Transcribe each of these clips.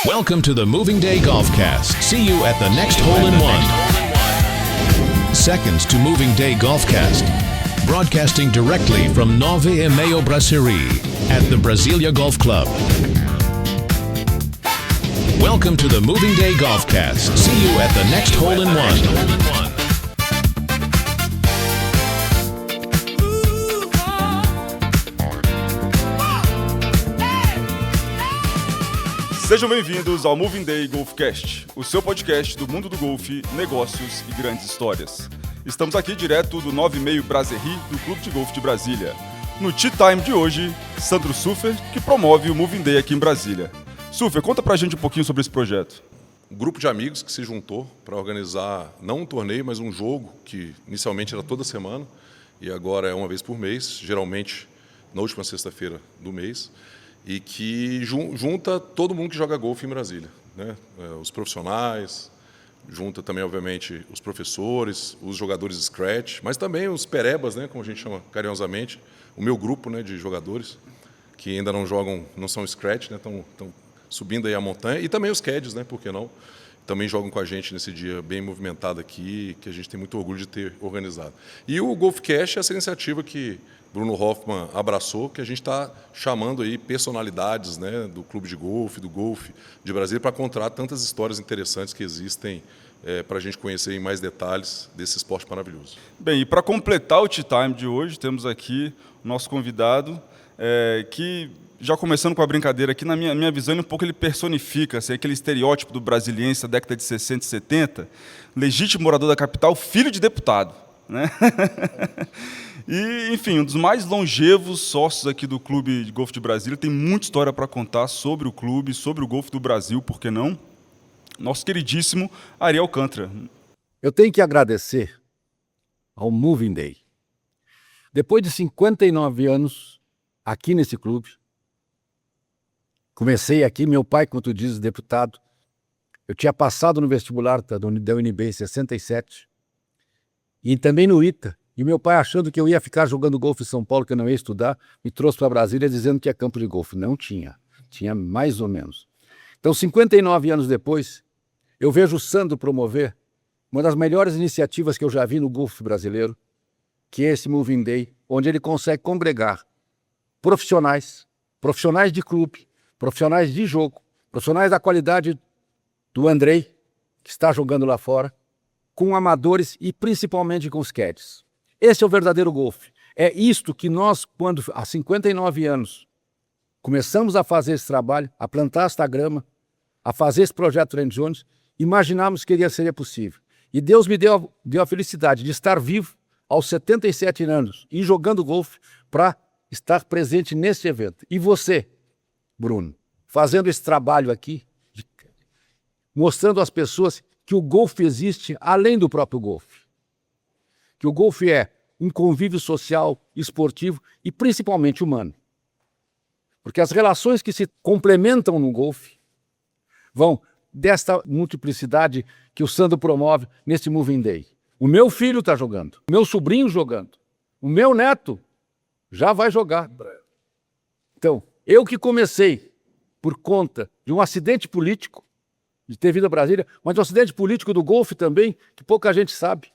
Welcome to the Moving Day Golfcast. See you at the next hole-in-one. Seconds to Moving Day Golfcast. Broadcasting directly from 9,5 Brasserie at the Brasilia Golf Club. Welcome to the Moving Day Golfcast. See you at the next hole-in-one. Sejam bem-vindos ao Moving Day Golfcast, o seu podcast do mundo do golfe, negócios e grandes histórias. Estamos aqui direto do 9,5 Brasserie do Clube de Golfe de Brasília. No Tea Time de hoje, Sandro Suffer, que promove o Moving Day aqui em Brasília. Suffer, conta pra gente um pouquinho sobre esse projeto. Um grupo de amigos que se juntou para organizar, não um torneio, mas um jogo, que inicialmente era toda semana, e agora é uma vez por mês, geralmente na última sexta-feira do mês, e que junta todo mundo que joga golfe em Brasília, né? Os profissionais, junta também, obviamente, os professores, os jogadores de scratch, mas também os perebas, né, como a gente chama carinhosamente, o meu grupo, né, de jogadores que ainda não jogam, não são scratch, né, estão subindo aí a montanha, e também os caddies, né, por que não? Também jogam com a gente nesse dia bem movimentado aqui, que a gente tem muito orgulho de ter organizado. E o Golfcast é essa iniciativa que Bruno Hoffman abraçou, que a gente está chamando aí personalidades, né, do clube de golfe, do golfe de Brasília, para contar tantas histórias interessantes que existem para a gente conhecer em mais detalhes desse esporte maravilhoso. Bem, e para completar o Tea Time de hoje, temos aqui o nosso convidado, que, já começando com a brincadeira aqui, na minha visão, um pouco ele personifica assim, aquele estereótipo do brasiliense da década de 60 e 70, legítimo morador da capital, filho de deputado, né? E, enfim, um dos mais longevos sócios aqui do Clube de Golfe de Brasília, tem muita história para contar sobre o clube, sobre o golfe do Brasil, por que não? Nosso queridíssimo Ari Alcântara. Eu tenho que agradecer ao Moving Day. Depois de 59 anos aqui nesse clube, comecei aqui, meu pai, como tu dizes, deputado, eu tinha passado no vestibular da UNB em 67, e também no ITA. E meu pai, achando que eu ia ficar jogando golfe em São Paulo, que eu não ia estudar, me trouxe para Brasília dizendo que é campo de golfe. Não tinha. Tinha mais ou menos. Então, 59 anos depois, eu vejo o Sandro promover uma das melhores iniciativas que eu já vi no golfe brasileiro, que é esse Moving Day, onde ele consegue congregar profissionais de clube, profissionais de jogo, profissionais da qualidade do Andrei, que está jogando lá fora, com amadores e principalmente com os caddies. Esse é o verdadeiro golfe. É isto que nós, quando há 59 anos, começamos a fazer esse trabalho, a plantar esta grama, a fazer esse projeto Randy Jones, imaginávamos que seria possível. E Deus me deu a felicidade de estar vivo aos 77 anos e jogando golfe para estar presente nesse evento. E você, Bruno, fazendo esse trabalho aqui, mostrando às pessoas que o golfe existe além do próprio golfe. Que o golfe é um convívio social, esportivo e principalmente humano. Porque as relações que se complementam no golfe vão desta multiplicidade que o Sandro promove nesse Moving Day. O meu filho está jogando, o meu sobrinho jogando, o meu neto já vai jogar. Então, eu que comecei por conta de um acidente político, de ter vindo a Brasília, mas um acidente político do golfe também, que pouca gente sabe.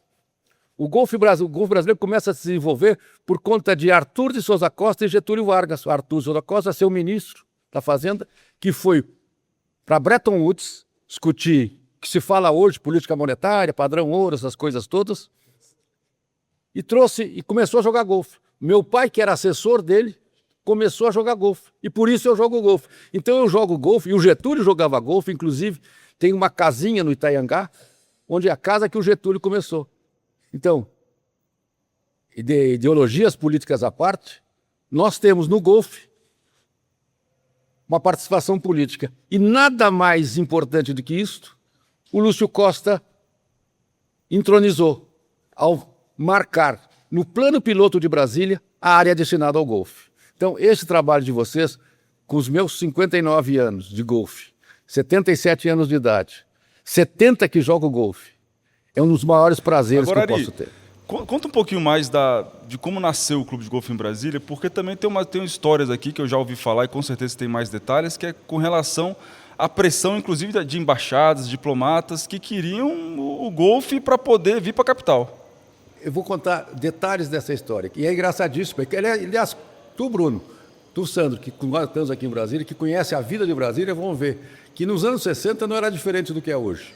O golfe brasileiro começa a se desenvolver por conta de Arthur de Souza Costa e Getúlio Vargas. O Arthur de Souza Costa, seu ministro da Fazenda, que foi para Bretton Woods discutir o que se fala hoje, política monetária, padrão ouro, essas coisas todas, e começou a jogar golfe. Meu pai, que era assessor dele, começou a jogar golfe, e por isso eu jogo golfe. Então eu jogo golfe, e o Getúlio jogava golfe, inclusive tem uma casinha no Itaiangá, onde é a casa que o Getúlio começou. Então, ideologias políticas à parte, nós temos no golfe uma participação política. E nada mais importante do que isto, o Lúcio Costa entronizou ao marcar no plano piloto de Brasília a área destinada ao golfe. Então, esse trabalho de vocês, com os meus 59 anos de golfe, 77 anos de idade, 70 que jogo golfe, é um dos maiores prazeres que eu posso ter. Conta um pouquinho mais de como nasceu o Clube de Golfe em Brasília, porque também tem histórias aqui que eu já ouvi falar e com certeza tem mais detalhes, que é com relação a pressão, inclusive, de embaixadas, diplomatas, que queriam o golfe para poder vir para a capital. Eu vou contar detalhes dessa história, e é engraçadíssimo. Aliás, tu, Bruno, tu, Sandro, que nós estamos aqui em Brasília, que conhece a vida de Brasília, vão ver que nos anos 60 não era diferente do que é hoje.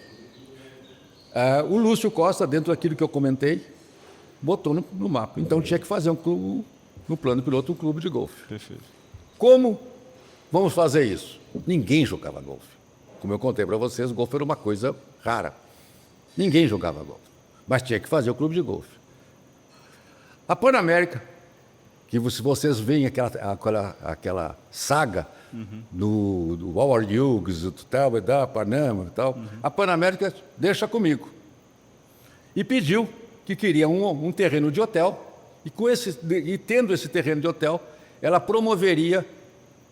O Lúcio Costa, dentro daquilo que eu comentei, botou no mapa. Então tinha que fazer no plano piloto, um clube de golfe. Perfeito. Como vamos fazer isso? Ninguém jogava golfe. Como eu contei para vocês, o golfe era uma coisa rara. Ninguém jogava golfe. Mas tinha que fazer o clube de golfe. A Pan-América, que se vocês veem aquela saga do Howard Hughes, do tal, da Panama e tal, a Pan-América deixa comigo. E pediu que queria um terreno de hotel, e tendo esse terreno de hotel, ela promoveria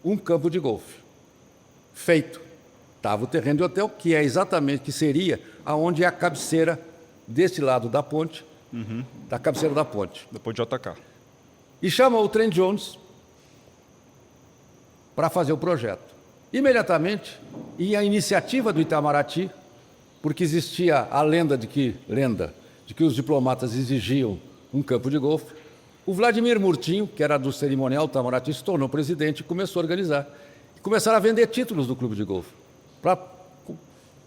um campo de golfe. Feito. Estava o terreno de hotel, que é exatamente, que seria aonde é a cabeceira desse lado da ponte, da cabeceira da ponte. Depois de atacar. E chamou o Trent Jones para fazer o projeto. Imediatamente, e a iniciativa do Itamaraty, porque existia a lenda de que os diplomatas exigiam um campo de golfe, o Vladimir Murtinho, que era do cerimonial do Itamaraty, se tornou presidente e começou a organizar. E começaram a vender títulos do clube de golfe.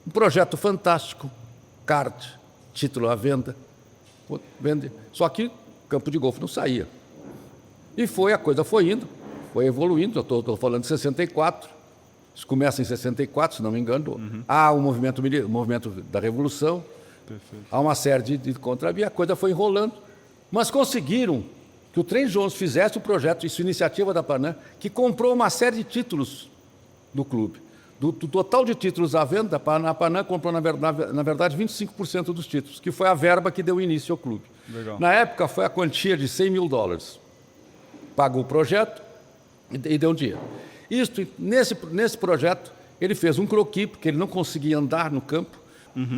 Um projeto fantástico, card, título à venda. Só que o campo de golfe não saía. E a coisa foi indo, foi evoluindo. Eu estou falando de 64. Isso começa em 64, se não me engano. Há o movimento da Revolução. Perfeito. Há uma série de contravias. A coisa foi enrolando. Mas conseguiram que o Trent Jones fizesse o projeto, isso iniciativa da Panam, que comprou uma série de títulos do clube. Do total de títulos à venda, a Panam comprou, na verdade, 25% dos títulos, que foi a verba que deu início ao clube. Legal. Na época, foi a quantia de $100 mil. Pagou o projeto e deu dinheiro. Nesse projeto, ele fez um croquis, porque ele não conseguia andar no campo.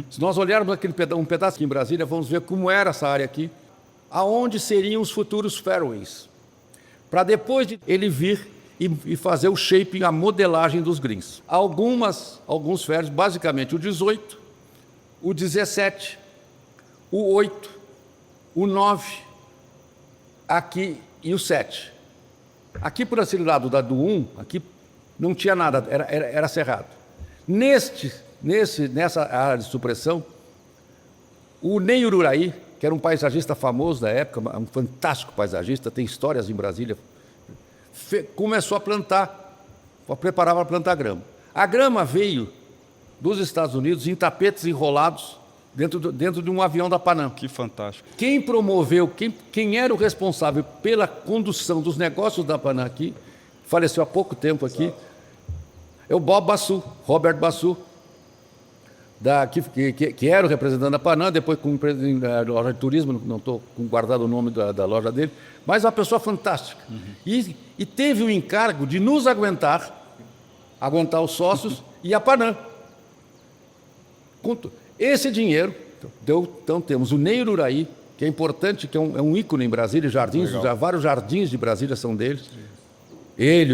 Se nós olharmos um pedaço aqui em Brasília, vamos ver como era essa área aqui, aonde seriam os futuros fairways. Para depois de ele vir e fazer o shaping, a modelagem dos greens. Alguns fairways, basicamente o 18, o 17, o 8, o 9, aqui e o 7. Aqui por esse lado do 1, aqui não tinha nada, era cerrado. Nessa área de supressão, o Ney Ururaí, que era um paisagista famoso da época, um fantástico paisagista, tem histórias em Brasília, começou a preparar para plantar grama. A grama veio dos Estados Unidos em tapetes enrolados dentro de um avião da Panam. Que fantástico. Quem promoveu, quem era o responsável pela condução dos negócios da Panam aqui, faleceu há pouco tempo aqui, é o Bob Bassu, Robert Bassu, que era o representante da Panam, depois com a loja de turismo, não estou guardado o nome da loja dele, mas uma pessoa fantástica. E teve o encargo de nos aguentar os sócios e a Panam. Esse dinheiro, então temos o Ney Ururaí, que é importante, que é um ícone em Brasília, vários jardins de Brasília são deles. Ele,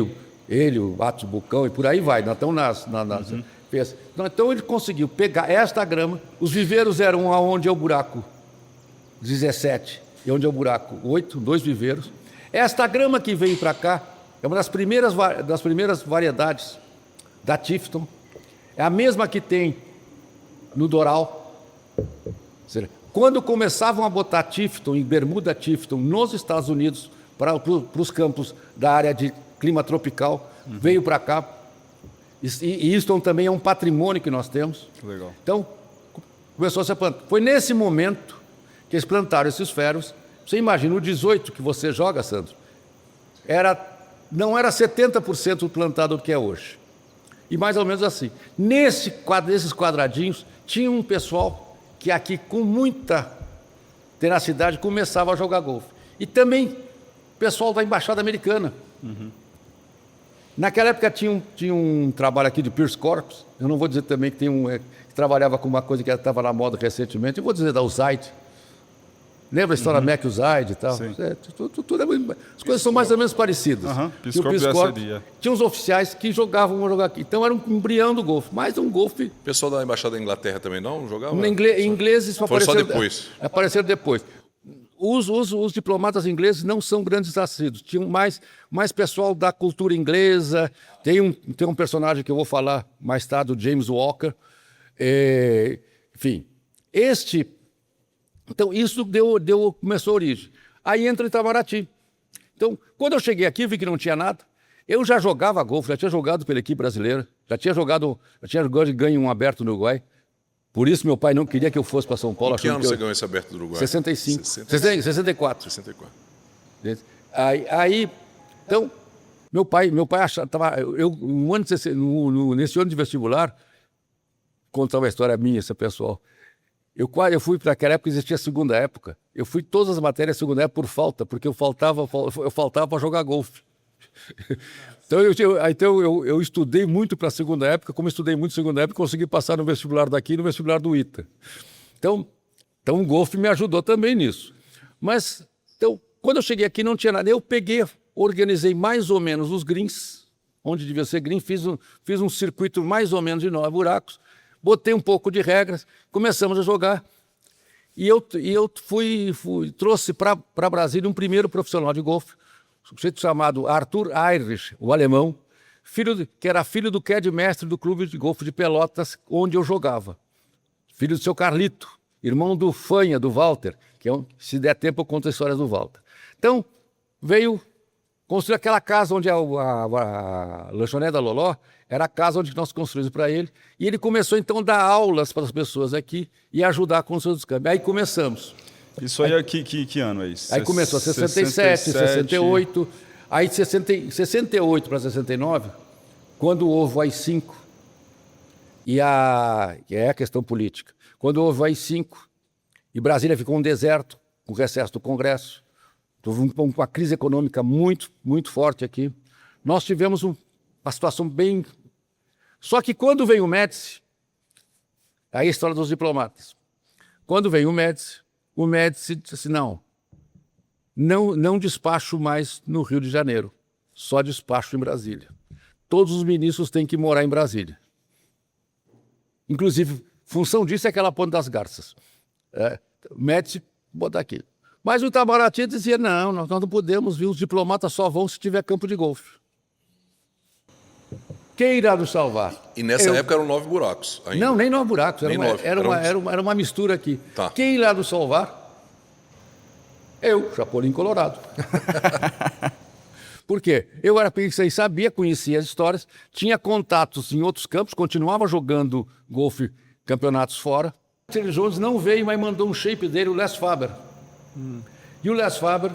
o Atos Bucão e por aí vai, nós estamos Então ele conseguiu pegar esta grama, os viveiros eram aonde é o buraco 17 e onde é o buraco 8, 2 viveiros. Esta grama que veio para cá é uma das primeiras variedades da Tifton, é a mesma que tem no Doral. Quando começavam a botar Tifton em Bermuda Tifton nos Estados Unidos para os campos da área de clima tropical, veio para cá. E isso também é um patrimônio que nós temos. Legal. Então, começou a ser plantado. Foi nesse momento que eles plantaram esses ferros. Você imagina, o 18 que você joga, Sandro, não era 70% plantado do que é hoje. E mais ou menos assim. Nesses quadradinhos, tinha um pessoal que aqui, com muita tenacidade, começava a jogar golfe. E também pessoal da Embaixada Americana. Naquela época tinha um trabalho aqui de Pierce Corps, eu não vou dizer também que que trabalhava com uma coisa que estava na moda recentemente, eu vou dizer da USAID. Lembra a história Mac Usaid e tal? Sim. Tudo as coisas são mais ou menos parecidas. Piscop E o Piscop seria. tinha os oficiais que jogavam aqui. Então era um embrião do golfe, mais um golfe. O pessoal da Embaixada da Inglaterra também não jogava? Ingleses Foi só depois. Apareceram depois. Os diplomatas ingleses não são grandes assíduos. Tinham mais pessoal da cultura inglesa. Tem um personagem que eu vou falar mais tarde, o James Walker. Enfim, então, isso começou a origem. Aí entra Itamaraty. Então, quando eu cheguei aqui, vi que não tinha nada. Eu já jogava golfe, já tinha jogado pela equipe brasileira, já tinha ganho um aberto no Uruguai. Por isso, meu pai não queria que eu fosse para São Paulo. Em que ano você ganhou esse aberto do Uruguai? 65. 64. 64. Aí, então, meu pai achava... Nesse ano de vestibular, contar uma história minha, esse pessoal... Eu fui para aquela época, existia a segunda época. Eu fui todas as matérias da segunda época por falta, porque eu faltava para jogar golfe. Então eu estudei muito para a segunda época, como estudei muito na segunda época, consegui passar no vestibular daqui e no vestibular do ITA. Então o golfe me ajudou também nisso. Mas, quando eu cheguei aqui não tinha nada. Eu organizei mais ou menos os greens, onde devia ser green, fiz um circuito mais ou menos de 9 buracos, botei um pouco de regras, começamos a jogar. E eu trouxe para Brasília um primeiro profissional de golfe, um sujeito chamado Arthur Irish, o alemão, que era filho do headmaster do clube de golfe de Pelotas, onde eu jogava. Filho do seu Carlito, irmão do Fanha, do Walter, se der tempo eu conto as histórias do Walter. Então, veio construir aquela casa onde a lanchonete da Loló, era a casa onde nós construímos para ele. E ele começou, então, a dar aulas para as pessoas aqui e ajudar a construir os câmbios. Aí começamos. Isso aí é que ano é isso? Aí começou 67, 68. Aí de 68 para 69, quando houve o AI-5, que é a questão política, quando houve o AI-5, e Brasília ficou um deserto, com o recesso do Congresso, houve uma crise econômica muito, muito forte aqui. Nós tivemos uma situação bem... Só que quando veio o Médici, aí a história dos diplomatas. Quando veio o Médici disse assim, não despacho mais no Rio de Janeiro, só despacho em Brasília. Todos os ministros têm que morar em Brasília. Inclusive, função disso é aquela Ponte das Garças. Médici, botar aqui. Mas o Itamaraty dizia, nós não podemos vir, os diplomatas só vão se tiver campo de golfe. Quem irá nos salvar? E nessa época eram 9 buracos ainda. Não, nem 9 buracos, era uma mistura aqui. Tá. Quem irá nos salvar? Eu, Chapolin Colorado. Por quê? Eu era pensei, sabia, conhecia as histórias, tinha contatos em outros campos, continuava jogando golfe, campeonatos fora. O Terry Jones não veio, mas mandou um shape dele, o Les Faber. E o Les Faber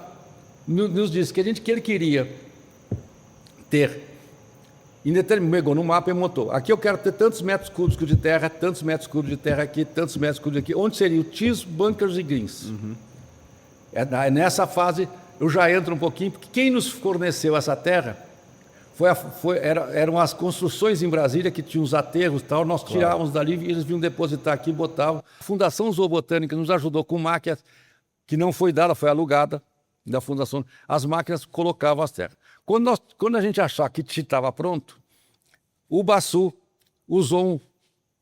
nos disse que ele queria ter, pegou no mapa e montou. Aqui eu quero ter tantos metros cúbicos de terra, tantos metros cúbicos de terra aqui, tantos metros cúbicos aqui. Onde seria o tees, bunkers e greens. Nessa fase eu já entro um pouquinho, porque quem nos forneceu essa terra eram as construções em Brasília que tinham os aterros e tal, nós tirávamos dali e eles vinham depositar aqui e botavam. A Fundação Zoobotânica nos ajudou com máquinas que não foi dada, foi alugada da Fundação. As máquinas colocavam as terras. Quando a gente achar que estava pronto, o Bassu usou uma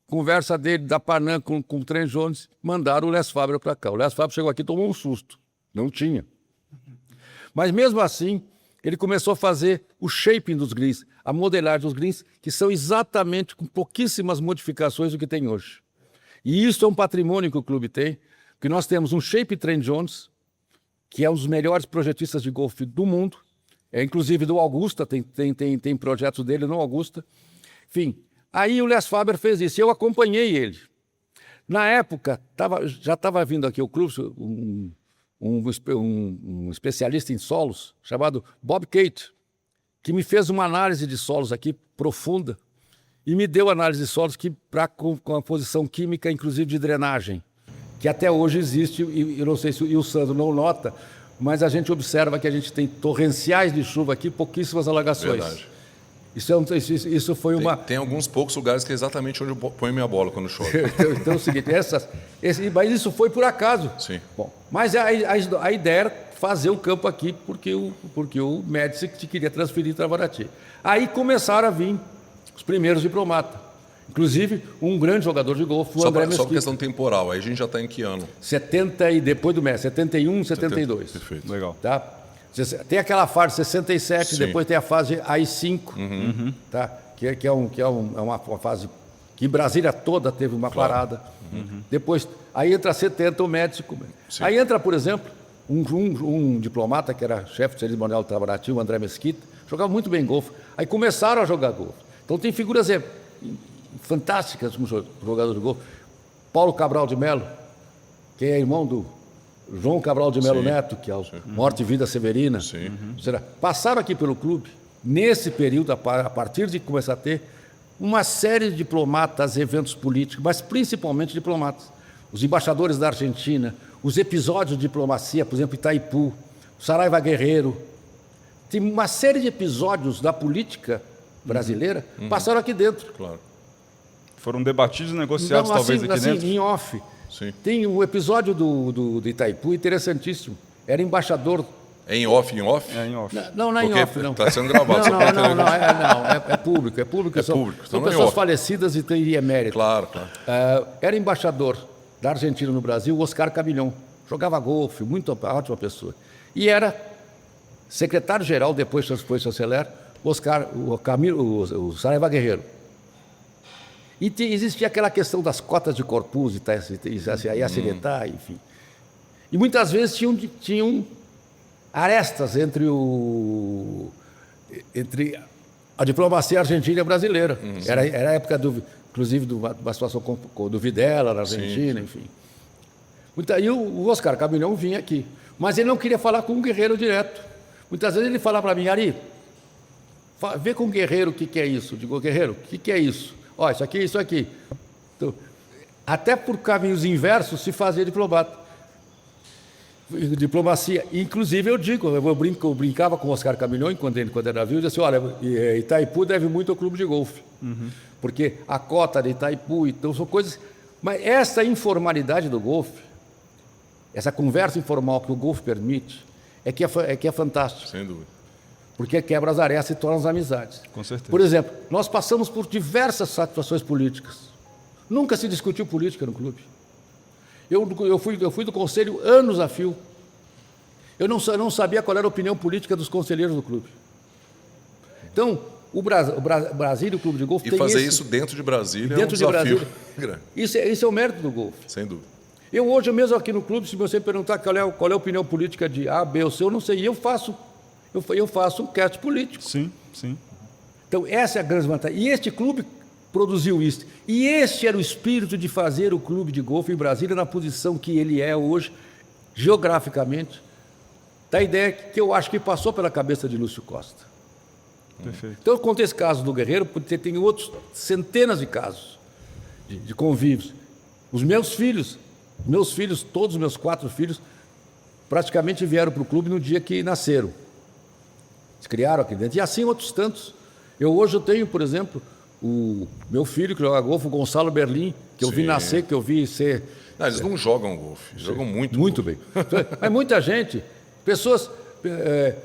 conversa dele, da Panam com o Trent Jones, mandaram o Les Faber para cá. O Les Faber chegou aqui e tomou um susto. Não tinha. Mas mesmo assim, ele começou a fazer o shaping dos greens, a modelagem dos greens, que são exatamente com pouquíssimas modificações do que tem hoje. E isso é um patrimônio que o clube tem, porque nós temos um shape Trent Jones, que é um dos melhores projetistas de golfe do mundo, inclusive do Augusta, tem projetos dele no Augusta. Enfim, aí o Les Faber fez isso, e eu acompanhei ele. Na época, já estava vindo aqui ao clube um especialista em solos, chamado Bob Kate, que me fez uma análise de solos aqui profunda, e me deu análise de solos com a posição química, inclusive de drenagem, que até hoje existe, e eu não sei se o Sandro não nota, mas a gente observa que a gente tem torrenciais de chuva aqui, pouquíssimas alagações. Verdade. Isso foi uma... Tem alguns poucos lugares que é exatamente onde eu ponho minha bola quando chove. Então é o seguinte, mas isso foi por acaso. Sim. Bom, mas a ideia era fazer o campo aqui porque o Médici queria transferir para Itamaraty. Aí começaram a vir os primeiros diplomatas. Inclusive, um grande jogador de golfe, o André Mesquita. Só por questão temporal, aí a gente já está em que ano? 70 e depois do Médici, 71, 72. Perfeito. Legal. Tá? Tem aquela fase 67, Sim. depois tem a fase AI-5, tá? que é uma fase que em Brasília toda teve uma parada. Depois, aí entra 70 o Médici. Sim. Aí entra, por exemplo, um diplomata que era chefe do cerimonial do Itamaraty, o André Mesquita, jogava muito bem golfe. Aí começaram a jogar golfe. Então tem figuras fantásticas como jogador de golfe. Paulo Cabral de Melo, que é irmão do João Cabral de Melo Neto, que é o Morte e Vida Severina. Passaram aqui pelo clube, nesse período, a partir de começar a ter uma série de diplomatas, eventos políticos, mas principalmente diplomatas. Os embaixadores da Argentina, os episódios de diplomacia, por exemplo, Itaipu, Saraiva Guerreiro. Tem uma série de episódios da política brasileira passaram aqui dentro. Claro. Foram debatidos e negociados, talvez, aqui dentro? Em off. Sim. Tem um episódio do Itaipu interessantíssimo. Era embaixador... É em off, em off? É, em off. Não é em off, não. Está sendo gravado. É público. É público. São então não é pessoas off. falecidas e eméritos. Claro. Era embaixador da Argentina no Brasil, o Oscar Camilhon. Jogava golfe, ótima pessoa. E era secretário-geral, depois foi chanceler, o Saraiva Guerreiro. E existia aquela questão das cotas de Corpus e acinetar, enfim. E muitas vezes tinham arestas entre a diplomacia argentina e brasileira. Era a época, inclusive, de uma situação do Videla na Argentina, enfim. E o Oscar Camilhon vinha aqui. Mas ele não queria falar com o Guerreiro direto. Muitas vezes ele falava para mim, Ari, vê com o Guerreiro o que é isso. Eu digo, Guerreiro, o que é isso? Ó, isso aqui. Então, até por caminhos inversos se fazia diplomacia. Inclusive, eu brincava com o Oscar Camilhon, quando era vivo, e disse, olha, Itaipu deve muito ao clube de golfe. Porque a cota de Itaipu, então são coisas... Mas essa informalidade do golfe, essa conversa informal que o golfe permite, é que é fantástica. Sem dúvida. Porque quebra as arestas e torna as amizades. Com certeza. Por exemplo, nós passamos por diversas situações políticas. Nunca se discutiu política no clube. Eu fui do conselho anos a fio. Eu não sabia qual era a opinião política dos conselheiros do clube. Então, o Brasília, o clube de golfe, E tem fazer isso dentro de Brasília é um desafio grande. Isso é o mérito do golfe. Sem dúvida. Hoje mesmo aqui no clube, se você perguntar qual é a opinião política de A, B ou C, eu não sei. E eu faço um cast político. Sim. Então, essa é a grande vantagem. E este clube produziu isso. E este era o espírito de fazer o clube de golfe em Brasília na posição que ele é hoje, geograficamente, da ideia que eu acho que passou pela cabeça de Lúcio Costa. Perfeito. Então, eu contei esse caso do Guerreiro, porque tem outros centenas de casos de convívios. Os meus filhos, todos os meus 4 filhos, praticamente vieram para o clube no dia que nasceram. Se criaram aqui dentro. E assim outros tantos. Hoje eu tenho, por exemplo, o meu filho que joga golfe, o Gonçalo Berlim, que eu vi nascer, que eu vi ser... Não, eles não jogam golfe, jogam muito golfe. Bem. Mas muita gente, pessoas...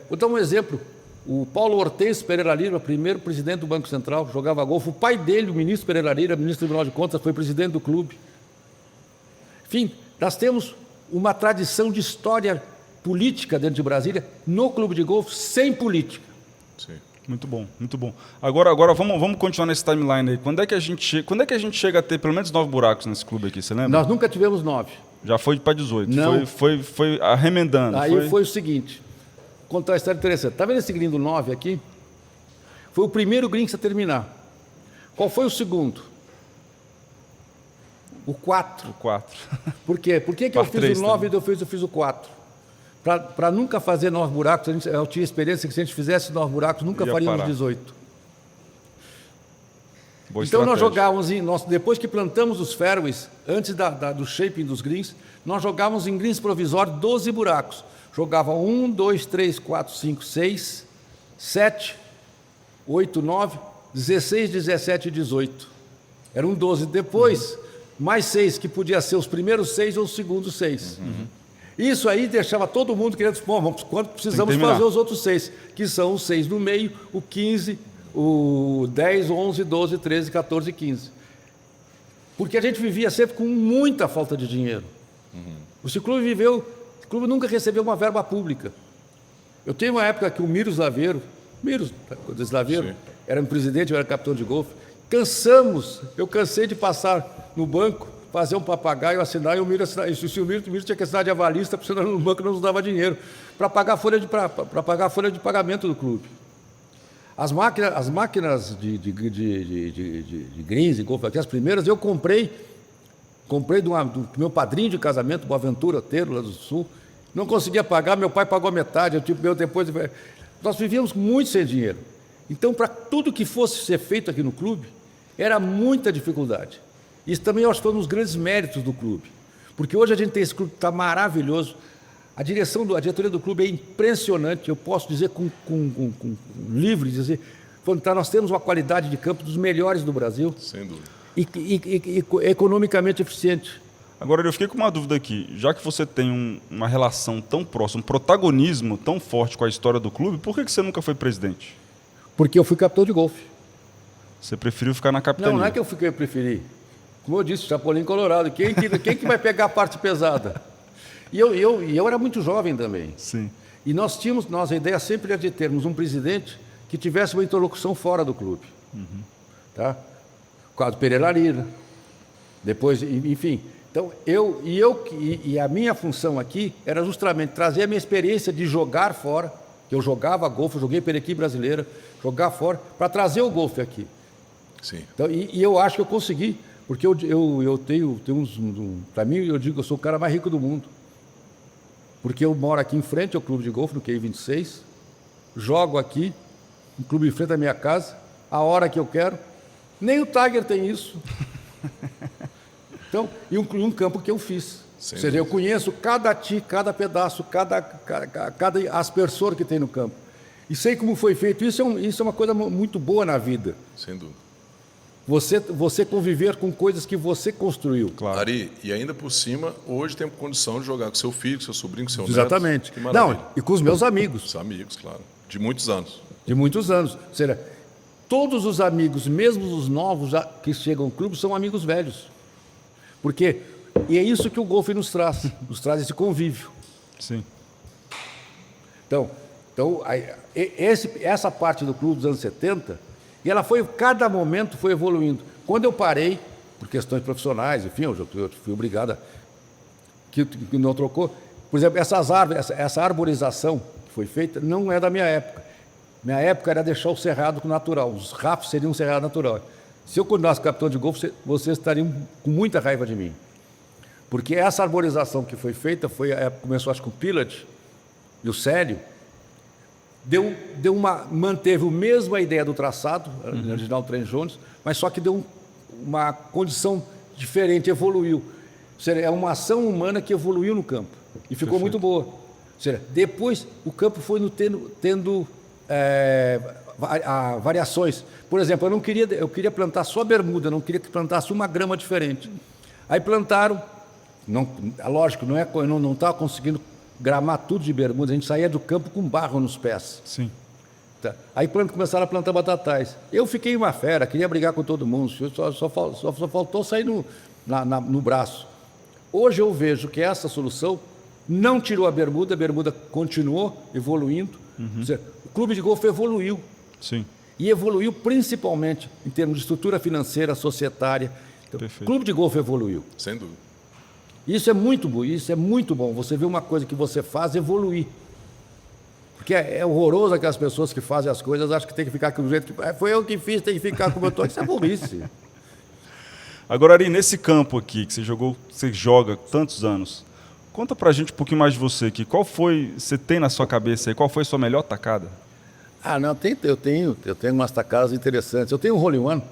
vou dar um exemplo. O Paulo Hortêncio Pereira Lira, primeiro presidente do Banco Central, jogava golfe. O pai dele, o ministro Pereira Lira, ministro do Tribunal de Contas, foi presidente do clube. Enfim, nós temos uma tradição de história política dentro de Brasília, no clube de golfe, sem política. Sim. Muito bom. Agora vamos continuar nesse timeline aí. Quando é que a gente chega a ter pelo menos 9 buracos nesse clube aqui, você lembra? Nós nunca tivemos 9. Já foi para 18. Não. Foi arremendando. Aí foi o seguinte, vou contar uma história interessante. Está vendo esse green do 9 aqui? Foi o primeiro green que você terminar. Qual foi o segundo? O 4. O 4. Por quê? Por que eu fiz o 9 e eu fiz o 4? Para nunca fazer 9 buracos, eu tinha experiência que se a gente fizesse 9 buracos, nunca faríamos 18. Boa então nós jogávamos, depois que plantamos os fairways, antes do shaping dos greens, nós jogávamos em greens provisórios 12 buracos. Jogava 1, 2, 3, 4, 5, 6, 7, 8, 9, 16, 17 e 18. Eram 12. Depois, mais 6, que podia ser os primeiros 6 ou os segundos 6. Isso aí deixava todo mundo querendo, bom, quando precisamos fazer os outros 6, que são os 6 no meio, o 15, o 10, 11, 12, 13, 14 e 15. Porque a gente vivia sempre com muita falta de dinheiro. O clube nunca recebeu uma verba pública. Eu tenho uma época que o Miro Slaveiro era um presidente, eu era capitão de golfe. Eu cansei de passar no banco, fazer um papagaio, assinar, e o Miro tinha que assinar de avalista, porque senão o banco não nos dava dinheiro, para pagar a folha de pagamento do clube. As máquinas de greens e golfe, aqui, as primeiras, eu comprei do meu padrinho de casamento, Boaventura Oteiro, lá do Sul. Não conseguia pagar, meu pai pagou metade, depois. Nós vivíamos muito sem dinheiro. Então, para tudo que fosse ser feito aqui no clube, era muita dificuldade. Isso também, eu acho que foi um dos grandes méritos do clube. Porque hoje a gente tem esse clube que está maravilhoso. A diretoria do clube é impressionante. Eu posso dizer com livre, dizer, nós temos uma qualidade de campo dos melhores do Brasil. Sem dúvida. E economicamente eficiente. Agora, eu fiquei com uma dúvida aqui. Já que você tem uma relação tão próxima, um protagonismo tão forte com a história do clube, por que você nunca foi presidente? Porque eu fui capitão de golfe. Você preferiu ficar na capitania? Não é que eu preferi. Como eu disse, Chapolin Colorado. Quem que vai pegar a parte pesada? E eu era muito jovem também. Sim. E a ideia sempre era de termos um presidente que tivesse uma interlocução fora do clube. Tá? O quadro Pereira Lira. Depois, enfim. Então, a minha função aqui era justamente trazer a minha experiência de jogar fora, que eu jogava golfe, eu joguei pela equipe brasileira, jogar fora, para trazer o golfe aqui. Sim. Então, e eu acho que eu consegui, porque eu tenho para mim, eu digo que eu sou o cara mais rico do mundo. Porque eu moro aqui em frente ao clube de golfe, no QI 26, jogo aqui, um clube em frente à minha casa, a hora que eu quero. Nem o Tiger tem isso. Então, e um campo que eu fiz. Ou seja, eu conheço cada pedaço, cada aspersor que tem no campo. E sei como foi feito. Isso é uma coisa muito boa na vida. Sem dúvida. Você conviver com coisas que você construiu. Claro. Ari, e ainda por cima, hoje tem condição de jogar com seu filho, com seu sobrinho, com seu neto. Exatamente. Que maravilha. Não, e com os meus amigos. Os amigos, claro. De muitos anos. De muitos anos. Ou seja, todos os amigos, mesmo os novos que chegam ao clube, são amigos velhos. Porque, e é isso que o golfe nos traz esse convívio. Sim. Então essa parte do clube dos anos 70, e cada momento foi evoluindo. Quando eu parei, por questões profissionais, enfim, eu fui obrigado que não trocou. Por exemplo, essa arborização que foi feita não é da minha época. Minha época era deixar o cerrado natural, os rafos seriam um cerrado natural. Se eu continuasse capitão de golfe, vocês estariam com muita raiva de mim. Porque essa arborização que foi feita, começou acho que com o Pilat e o Célio, manteve a mesma ideia do traçado, original do Trent Jones, mas só que deu uma condição diferente, evoluiu. Ou seja, é uma ação humana que evoluiu no campo e ficou muito boa. Ou seja, depois o campo foi tendo variações. Por exemplo, eu queria plantar só bermuda, não queria que plantasse uma grama diferente. Aí plantaram, lógico, eu não estava conseguindo gramar tudo de bermuda, a gente saía do campo com barro nos pés. Sim. Tá. Aí começaram a plantar batatais. Eu fiquei uma fera, queria brigar com todo mundo, só faltou sair no braço. Hoje eu vejo que essa solução não tirou a bermuda continuou evoluindo. Ou seja, o clube de golfe evoluiu. Sim. E evoluiu principalmente em termos de estrutura financeira, societária. Então, o clube de golfe evoluiu. Sem dúvida. Isso é muito bom. Você vê uma coisa que você faz evoluir. Porque é horroroso aquelas pessoas que fazem as coisas, acham que tem que ficar do jeito que... Foi eu que fiz, tem que ficar como eu estou. Isso é burrice. Agora, Ari, nesse campo aqui que você joga tantos anos, conta pra gente um pouquinho mais de você aqui. Você tem na sua cabeça aí, qual foi a sua melhor tacada? Não, eu tenho umas tacadas interessantes. Eu tenho um hole in one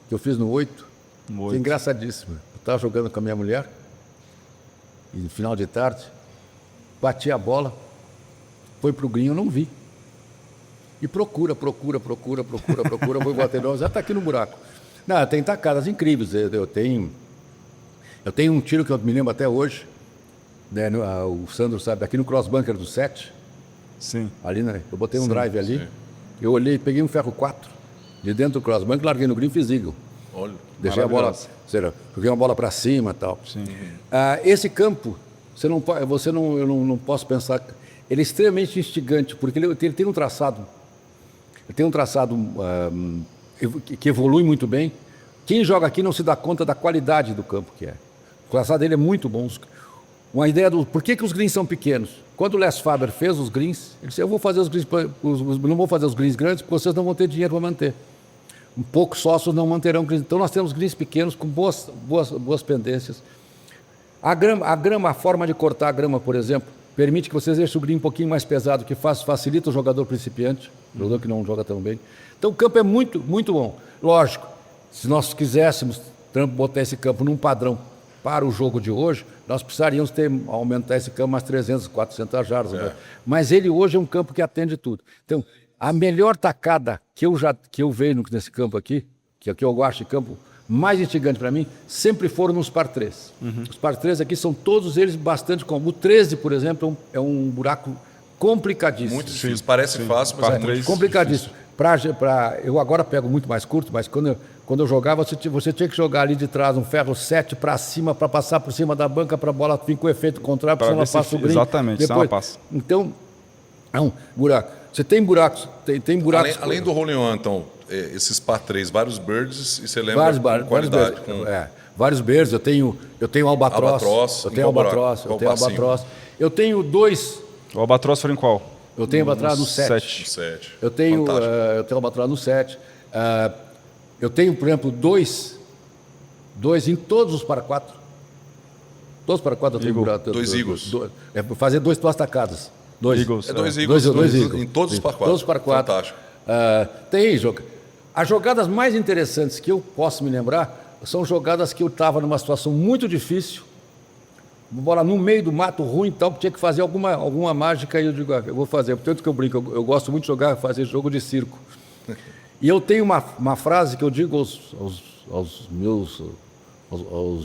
que eu fiz no 8, que é engraçadíssimo. Eu estava jogando com a minha mulher, e no final de tarde, bati a bola, foi pro green, eu não vi. E procura, vou bater, já está aqui no buraco. Não, tem tacadas incríveis. Eu tenho um tiro que eu me lembro até hoje, né, o Sandro sabe, aqui no crossbunker do 7. Sim. Ali, né, eu botei um drive ali, eu olhei, peguei um ferro 4 de dentro do crossbunker, larguei no green e fiz eagle. Olha, Deixei a bola, joguei uma bola para cima e tal. Sim. Esse campo, eu não posso pensar, ele é extremamente instigante, porque ele tem um traçado, que evolui muito bem. Quem joga aqui não se dá conta da qualidade do campo que é. O traçado dele é muito bom. Uma ideia do por que os greens são pequenos. Quando o Les Faber fez os greens, ele disse: eu vou fazer os greens, não vou fazer os greens grandes porque vocês não vão ter dinheiro para manter. Poucos sócios não manterão greens. Então nós temos greens pequenos com boas pendências. A grama, a forma de cortar a grama, por exemplo, permite que vocês deixem o green um pouquinho mais pesado, que facilita o jogador principiante, o jogador que não joga tão bem. Então o campo é muito, muito bom. Lógico, se nós quiséssemos botar esse campo num padrão para o jogo de hoje, nós precisaríamos aumentar esse campo mais 300, 400 jardas. Mas ele hoje é um campo que atende tudo. Então, a melhor tacada que eu vejo nesse campo aqui, que é o que eu acho de campo mais instigante para mim, sempre foram nos par 3. Os par 3 aqui são todos eles bastante comuns. O 13, por exemplo, é um buraco complicadíssimo. Muito difícil. Parece fácil, mas é muito complicadíssimo. Eu agora pego muito mais curto, mas quando eu jogava, você tinha que jogar ali de trás um ferro 7 para cima, para passar por cima da banca, para a bola vir com o efeito contrário, para ela passa o green. Exatamente, depois, ela passa. Então, é um buraco. Você tem buracos, tem buracos. Além do hole in one, então, esses par 3, vários birds, e você lembra vários qualidade? Vários birds, eu tenho albatross. Eu tenho 2. O albatross foi em qual? Eu tenho albatross no 7. Eu tenho albatross no 7. Eu tenho, por exemplo, 2 em todos os para 4. Todos para 4 eu tenho buraco. 2 eagles. Fazer 2 tacadas. 2 eagles. 2 eagles. 2 eagles. Em todos os par 4. Todos os par 4. Fantástico. Tem jogo. As jogadas mais interessantes que eu posso me lembrar são jogadas que eu estava numa situação muito difícil, bola no meio do mato ruim e tal, tinha que fazer alguma mágica e eu digo, eu vou fazer. Tanto que eu brinco, eu gosto muito de fazer jogo de circo. E eu tenho uma frase que eu digo aos meus,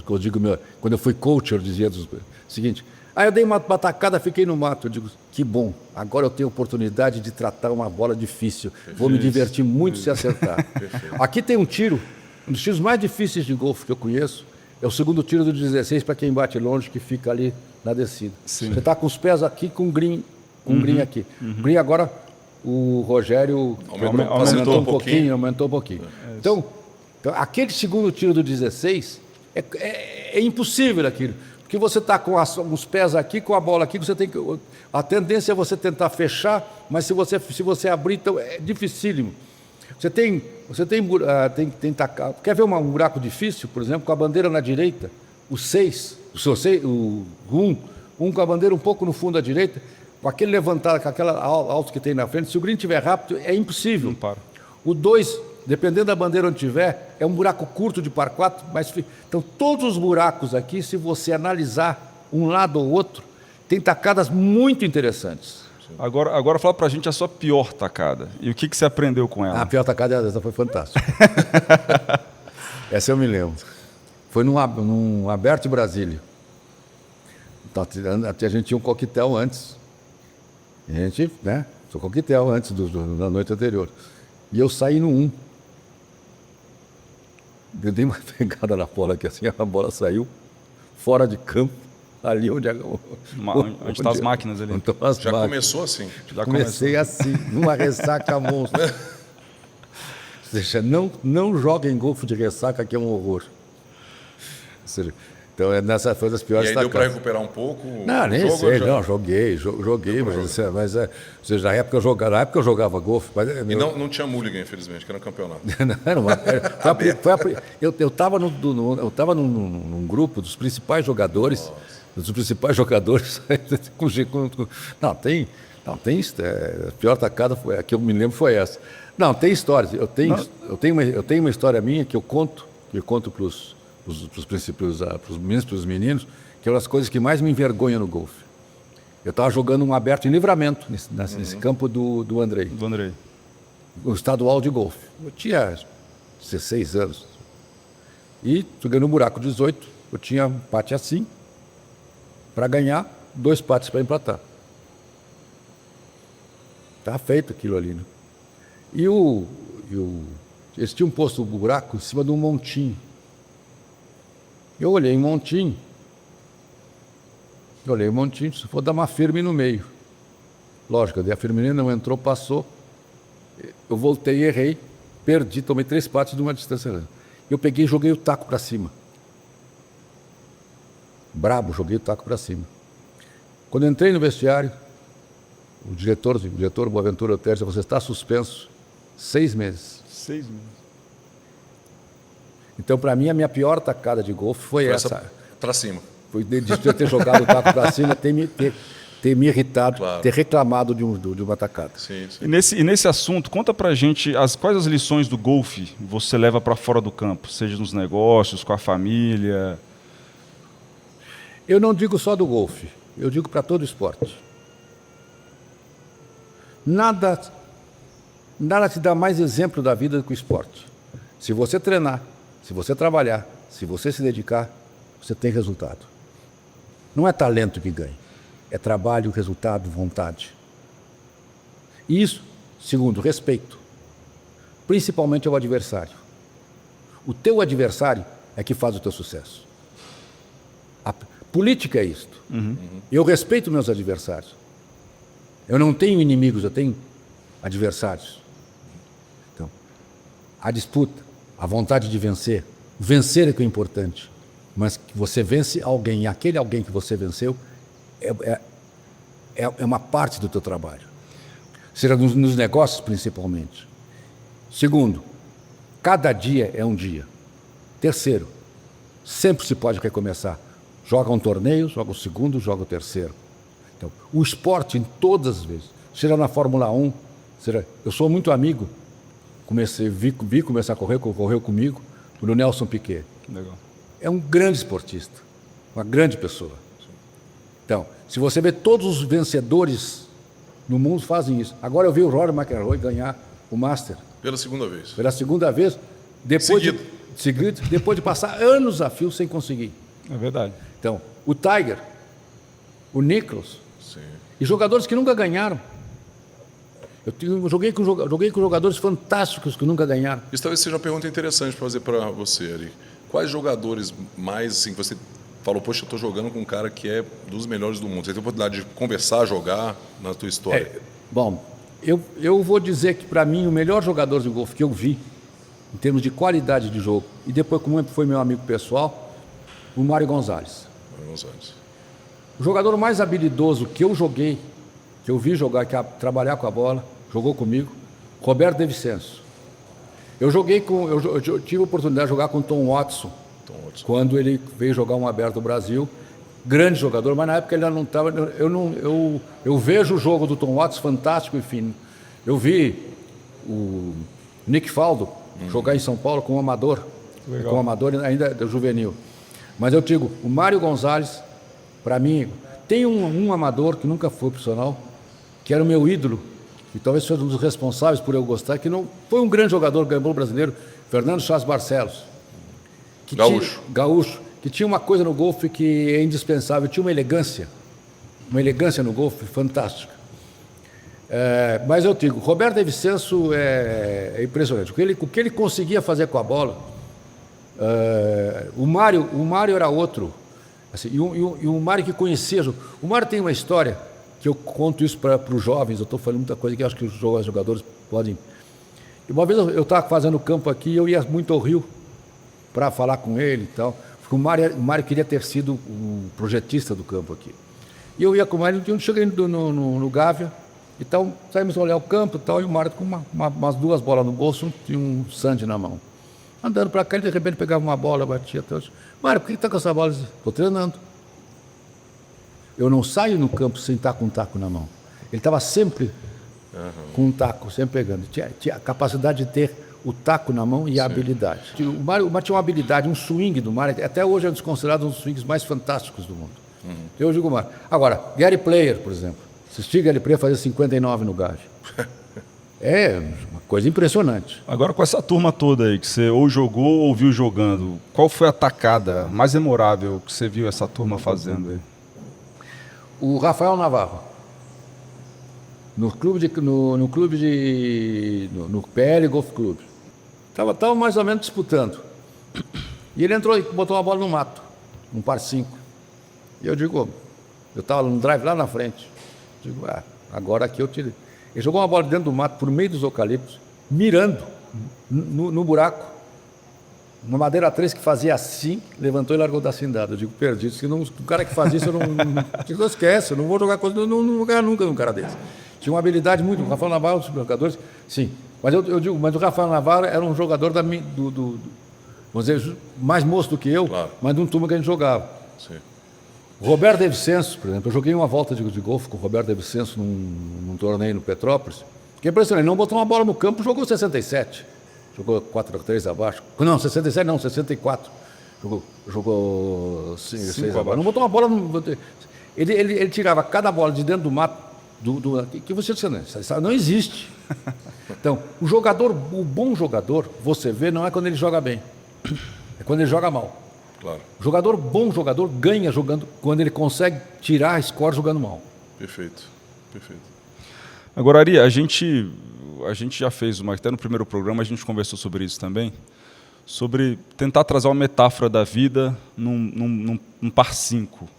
que eu digo, quando eu fui coach, eu dizia o seguinte: eu dei uma tacada, fiquei no mato. Eu digo, que bom, agora eu tenho oportunidade de tratar uma bola difícil. Vou me divertir muito se acertar. Aqui tem um tiro, um dos tiros mais difíceis de golfe que eu conheço, é o segundo tiro do 16 para quem bate longe, que fica ali na descida. Sim. Você está com os pés aqui com o green aqui. Green agora, o Rogério aumentou um pouquinho. Então, aquele segundo tiro do 16 é impossível aquilo. Porque você está com os pés aqui, com a bola aqui, a tendência é você tentar fechar, mas se você abrir, então é dificílimo. Você tem quer ver um buraco difícil, por exemplo, com a bandeira na direita, o 6, o 1 com a bandeira um pouco no fundo à direita, com aquele levantado, com aquela alto que tem na frente, se o green estiver rápido, é impossível. Não para. O 2, dependendo da bandeira onde tiver, é um buraco curto de par 4, mas então todos os buracos aqui, se você analisar um lado ou outro, tem tacadas muito interessantes. Agora fala pra gente a sua pior tacada. E o que você aprendeu com ela? A pior tacada dessa foi fantástica. Essa eu me lembro. Foi num Aberto Brasília. Então, a gente tinha um coquetel antes. A gente, coquetel antes da noite anterior. E eu saí no 1. Eu dei uma pegada na bola aqui assim, a bola saiu fora de campo, ali onde estão as máquinas ali. Já começou assim? Comecei assim, numa ressaca monstro. Ou seja, não joguem golfe de ressaca, que é um horror. Ou seja, então, nessa foi das piores tacadas. E aí deu para recuperar um pouco? Não, nem sei, joguei, mas ou seja, na época eu jogava golfe. E não tinha mulligan, infelizmente, que era um campeonato. Eu estava num grupo dos principais jogadores. A pior tacada a que eu me lembro foi essa. Não, tem histórias. Eu tenho uma história minha que eu conto para os meninos, que é uma das coisas que mais me envergonha no golfe. Eu estava jogando um aberto em Livramento, nesse campo do Andrei. no estadual de golfe. Eu tinha 16 anos. E joguei no buraco 18, eu tinha um pate assim, para ganhar, 2 pates para empatar. Tá feito aquilo ali, né? Eles tinham posto o buraco em cima de um montinho. Eu olhei um montinho, se for dar uma firme no meio. Lógico, a firme não entrou, passou. Eu voltei, errei, perdi, tomei 3 pates de uma distância. Eu peguei e joguei o taco para cima. Brabo, joguei o taco para cima. Quando eu entrei no vestiário, o diretor Boaventura Otero disse: você está suspenso 6 meses. 6 meses. Então, para mim, a minha pior tacada de golfe foi essa. Para cima. Foi de eu ter jogado o taco para cima, ter me irritado, Claro. ter reclamado de uma tacada. Sim. E nesse assunto, conta pra gente quais as lições do golfe você leva para fora do campo, seja nos negócios, com a família. Eu não digo só do golfe, eu digo para todo esporte. Nada te dá mais exemplo da vida do que o esporte. Se você treinar, se você trabalhar, se você se dedicar, você tem resultado. Não é talento que ganha, é trabalho, resultado, vontade. E isso, segundo, respeito. Principalmente ao adversário. O teu adversário é que faz o teu sucesso. A política é isto. Eu respeito meus adversários. Eu não tenho inimigos, eu tenho adversários. Então, a disputa, a vontade de vencer. Vencer é que é importante. Mas que você vence alguém, e aquele alguém que você venceu é uma parte do teu trabalho. Seja nos negócios, principalmente. Segundo, cada dia é um dia. Terceiro, sempre se pode recomeçar. Joga um torneio, joga o segundo, joga o terceiro. Então, o esporte em todas as vezes, seja na Fórmula 1, eu sou muito amigo, vi começar a correr, correu comigo, o Nelson Piquet. Legal. É um grande esportista, uma grande pessoa. Então, se você vê todos os vencedores no mundo fazem isso. Agora eu vi o Rory McIlroy ganhar o Master. Pela segunda vez. Pela segunda vez, seguido, depois de passar anos a fio sem conseguir. É verdade. Então, o Tiger, o Nicklaus, Sim. e jogadores que nunca ganharam. Eu joguei com jogadores fantásticos que nunca ganharam. Isso talvez seja uma pergunta interessante para fazer para você, Ari. Quais jogadores mais, assim, que você falou, poxa, eu estou jogando com um cara que é dos melhores do mundo? Você tem a oportunidade de conversar, jogar na tua história? Bom, eu vou dizer que, para mim, o melhor jogador de golfe que eu vi, em termos de qualidade de jogo, e depois, como foi meu amigo pessoal, o Mário Gonzalez. O jogador mais habilidoso que eu joguei, que eu vi jogar, trabalhar com a bola, jogou comigo, Roberto De Vicenzo. Eu tive a oportunidade de jogar com o Tom Watson, quando ele veio jogar um Aberto do Brasil. Grande jogador, mas na época ele ainda não estava. Eu vejo o jogo do Tom Watson fantástico, enfim. Eu vi o Nick Faldo jogar em São Paulo com um amador. Legal. Com um amador ainda juvenil. Mas eu digo, o Mário Gonzalez, para mim, tem um amador que nunca foi profissional, que era o meu ídolo, e talvez seja um dos responsáveis por eu gostar, que não foi um grande jogador, ganhou brasileiro, Fernando Chas Barcelos. Gaúcho, que tinha uma coisa no golfe que é indispensável, tinha uma elegância no golfe fantástica. Mas eu digo, Roberto De Vicenzo é impressionante. O que ele conseguia fazer com a bola, o Mário era outro. Assim, e o Mário que conhecia. O Mário tem uma história, que eu conto isso para os jovens, eu estou falando muita coisa que eu acho que os jogadores podem. E uma vez eu estava fazendo campo aqui e eu ia muito ao Rio para falar com ele e tal. Porque o Mário queria ter sido o projetista do campo aqui. E eu ia com o Mário, eu cheguei no Gávea, então saímos a olhar o campo e tal, e o Mário com umas 2 bolas no bolso e um sand na mão. Andando para cá, ele de repente pegava uma bola, batia até hoje. Mário, por que está com essa bola? Estou treinando. Eu não saio no campo sem estar com um taco na mão. Ele estava sempre com um taco, sempre pegando. Tinha a capacidade de ter o taco na mão e a habilidade. O Mário tinha uma habilidade, um swing do Mário, até hoje é considerado um dos swings mais fantásticos do mundo. Eu digo Mário. Agora, Gary Player, por exemplo. Assisti Gary Player fazer 59 no Gávea. É uma coisa impressionante. Agora, com essa turma toda aí, que você ou jogou ou viu jogando, qual foi a tacada mais memorável que você viu essa turma fazendo aí? O Rafael Navarro, no PL Golf Club, estava mais ou menos disputando. E ele entrou e botou uma bola no mato, um par 5. E eu digo, eu estava no drive lá na frente. Digo, agora aqui eu tirei. Ele jogou uma bola dentro do mato, por meio dos eucaliptos, mirando no buraco. Uma madeira 3 que fazia assim, levantou e largou da cindada. Eu digo, perdi. O cara que faz isso, eu não esquece, eu não vou jogar coisa, não vou ganhar nunca num cara desse. Tinha uma habilidade muito. O Rafael Navarro, os jogadores, sim. Mas eu digo, mas o Rafael Navarro era um jogador vamos dizer, mais moço do que eu, claro, mas de um turma que a gente jogava. Sim. O Roberto De Vicenço, por exemplo, eu joguei uma volta de golfe com o Roberto De Vicenço num torneio no Petrópolis, que é impressionante, ele não botou uma bola no campo, jogou 67, jogou 4-3 abaixo, não, 67 não, 64, jogou 6 abaixo, não botou uma bola, ele tirava cada bola de dentro do mato, que você não existe. Então, o bom jogador, você vê, não é quando ele joga bem, é quando ele joga mal. Claro. Bom jogador ganha jogando, quando ele consegue tirar a score jogando mal. Perfeito. Agora, Ari, a gente já fez até no primeiro programa a gente conversou sobre isso também, sobre tentar trazer uma metáfora da vida num par 5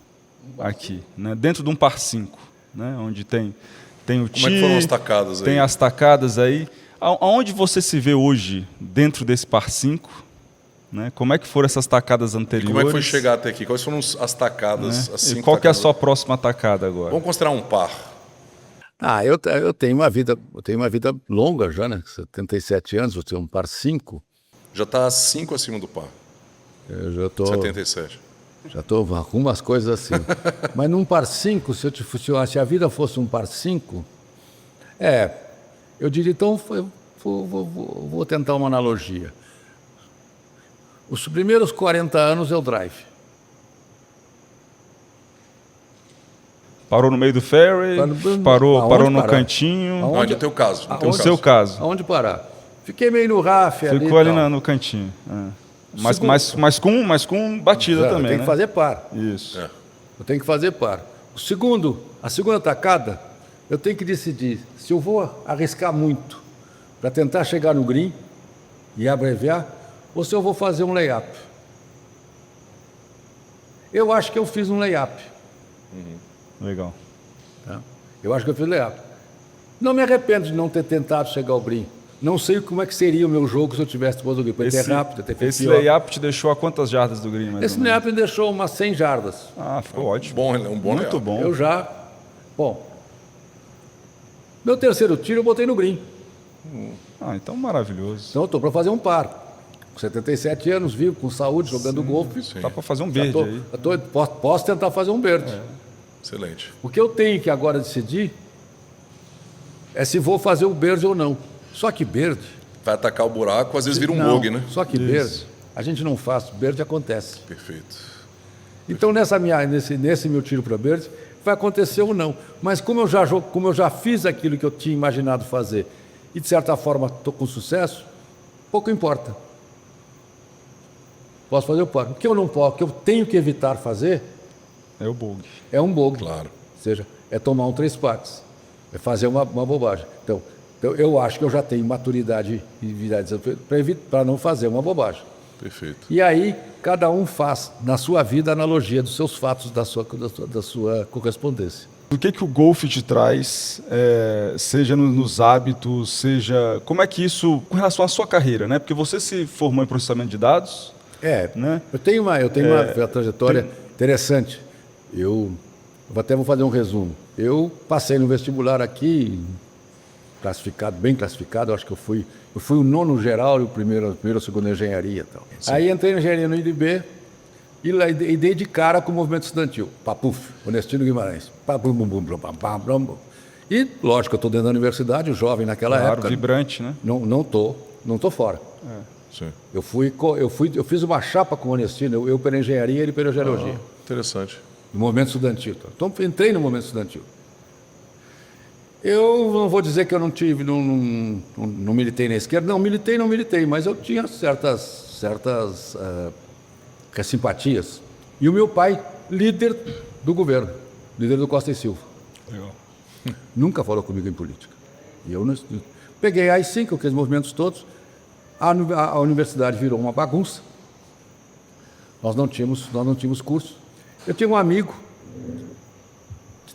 aqui, né? Dentro de um par 5, né? Onde tem o tee, como é que foram as tacadas aí? Tem as tacadas aí. Aonde você se vê hoje dentro desse par 5? Né? Como é que foram essas tacadas anteriores? E como é que foi chegar até aqui? Quais foram as tacadas? Né? As 5 e qual tacadas? que é a sua próxima tacada agora? Vamos considerar um par. Eu tenho uma vida longa já, né? 77 anos, vou ter um par 5. Já está 5 acima do par. Eu já estou 77. Já estou com algumas coisas assim. Mas num par 5, se a vida fosse um par 5, eu diria, então, vou tentar uma analogia. Os primeiros 40 anos é o drive. Parou no meio do fairway, parou no cantinho. No teu caso. No seu caso. Aonde parar? Fiquei meio no RAF ali. Ficou ali no cantinho. Mas com batida também, tem que fazer par. Isso. Eu tenho que fazer par. A segunda tacada, eu tenho que decidir se eu vou arriscar muito para tentar chegar no green e abreviar, ou se eu vou fazer um layup. Eu acho que eu fiz um layup. Legal. Eu acho que eu fiz layup. Não me arrependo de não ter tentado chegar ao green. Não sei como é que seria o meu jogo se eu tivesse depois do green. Podia ter rápido, ter feito esse pior. layup te deixou a quantas jardas do green? Esse layup me deixou umas 100 jardas. Ficou ótimo. Um bom Muito layup. bom. Meu terceiro tiro eu botei no green. Então maravilhoso. Então eu estou para fazer um par. Com 77 anos, vivo, com saúde, jogando golfe. Dá para fazer um verde aí. Posso tentar fazer um verde. Excelente. O que eu tenho que agora decidir é se vou fazer o verde ou não. Só que verde... Vai atacar o buraco, às vezes vira um bogey, né? Só que verde, a gente não faz, verde acontece. Perfeito. Então nesse meu tiro para verde, vai acontecer ou não. Mas como eu já fiz aquilo que eu tinha imaginado fazer e de certa forma estou com sucesso, pouco importa. Posso fazer o par. O que eu não posso, o que eu tenho que evitar fazer é o bogey. É um bogey. Claro. Ou seja, é tomar um 3 partes. É fazer uma bobagem. Então, eu acho que eu já tenho maturidade e vida para não fazer uma bobagem. Perfeito. E aí, cada um faz, na sua vida, a analogia dos seus fatos, da sua correspondência. O que o golfe te traz, seja nos hábitos, seja... Como é que isso, com relação à sua carreira, né? Porque você se formou em processamento de dados. Né? Eu tenho uma trajetória interessante. Eu até vou fazer um resumo. Eu passei no vestibular aqui, bem classificado, acho que eu fui o 9º geral e o primeiro ou segundo engenharia e tal. Sim. Aí entrei na engenharia no IDB e dei de cara com o movimento estudantil. Papuf, Onestino Guimarães. E, lógico, eu estou dentro da universidade, jovem naquela época. Vibrante, né? Não tô fora. Sim. Eu fiz uma chapa com o Onestino, eu pela engenharia e ele pela geologia. Interessante. No movimento estudantil. Então, entrei no movimento estudantil. Eu não vou dizer que eu não tive, não militei na esquerda. Não militei, mas eu tinha certas simpatias. E o meu pai, líder do governo, líder do Costa e Silva. Legal. Nunca falou comigo em política. E eu peguei a AI-5, aqueles movimentos todos. A universidade virou uma bagunça. Nós não tínhamos curso. Eu tinha um amigo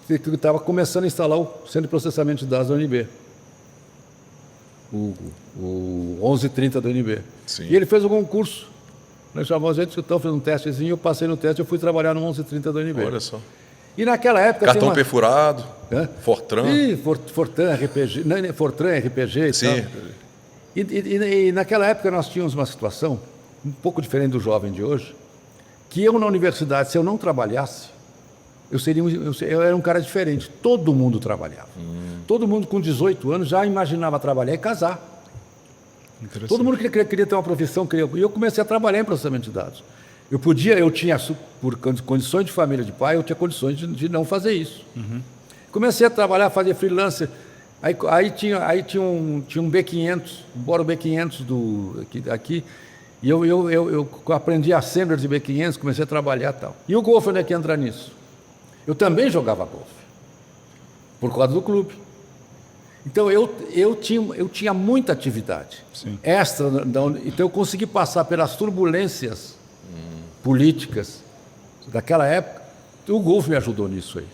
que estava começando a instalar o Centro de Processamento de Dados da UNB. O 1130 da UNB. Sim. E ele fez um concurso. Nós chamamos a gente, então fez um testezinho, eu passei no teste, eu fui trabalhar no 1130 da UNB. Olha só. E naquela época... Cartão perfurado, Fortran. Fortran, RPG, Fortran, RPG e Sim. tal. E naquela época nós tínhamos uma situação um pouco diferente do jovem de hoje, que eu na universidade, se eu não trabalhasse, eu era um cara diferente. Todo mundo trabalhava. Todo mundo com 18 anos já imaginava trabalhar e casar. Todo mundo queria ter uma profissão. E eu comecei a trabalhar em processamento de dados. Eu tinha, por condições de família de pai, eu tinha condições de não fazer isso. Comecei a trabalhar, fazer freelancer. Aí tinha um B500, embora o B500 aqui, e eu aprendi assembler de B500, comecei a trabalhar e tal. E o golfe, onde é que entra nisso? Eu também jogava golfe, por causa do clube. Então eu tinha muita atividade extra, então eu consegui passar pelas turbulências políticas daquela época. O golfe me ajudou nisso aí.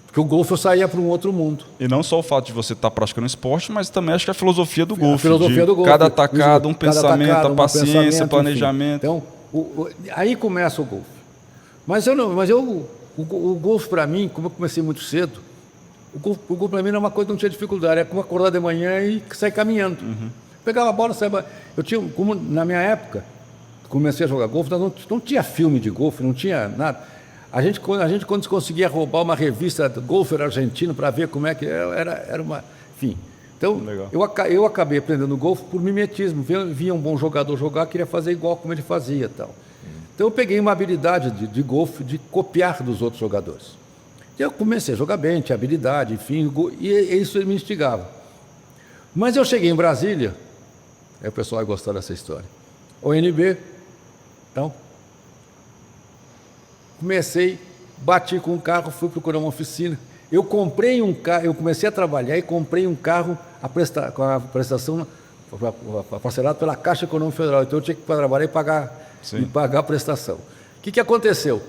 Porque o golfe eu saía para um outro mundo. E não só o fato de você estar praticando esporte, mas também acho que a filosofia do golfe. A filosofia do golfe. Cada atacada, um pensamento, a um paciência, pensamento, planejamento. Enfim. Então, aí começa o golfe. O golfe para mim, como eu comecei muito cedo, o golfe para mim não é uma coisa que não tinha dificuldade. É como acordar de manhã e sair caminhando. Pegava a bola, saia. Como na minha época, comecei a jogar golfe, não tinha filme de golfe, não tinha nada. A gente quando conseguia roubar uma revista do golfer argentino para ver como é que era uma... Enfim, então eu acabei aprendendo golfe por mimetismo. Via um bom jogador jogar, queria fazer igual como ele fazia. Tal. Então eu peguei uma habilidade de golfe, de copiar dos outros jogadores. E eu comecei a jogar bem, tinha habilidade, enfim, e isso me instigava. Mas eu cheguei em Brasília, aí o pessoal vai gostar dessa história. ONB, então... bati com um carro, fui procurar uma oficina. Eu comprei um carro, eu comecei a trabalhar e comprei um carro com a prestação parcelado pela Caixa Econômica Federal. Então eu tinha que trabalhar e pagar a prestação. O que aconteceu?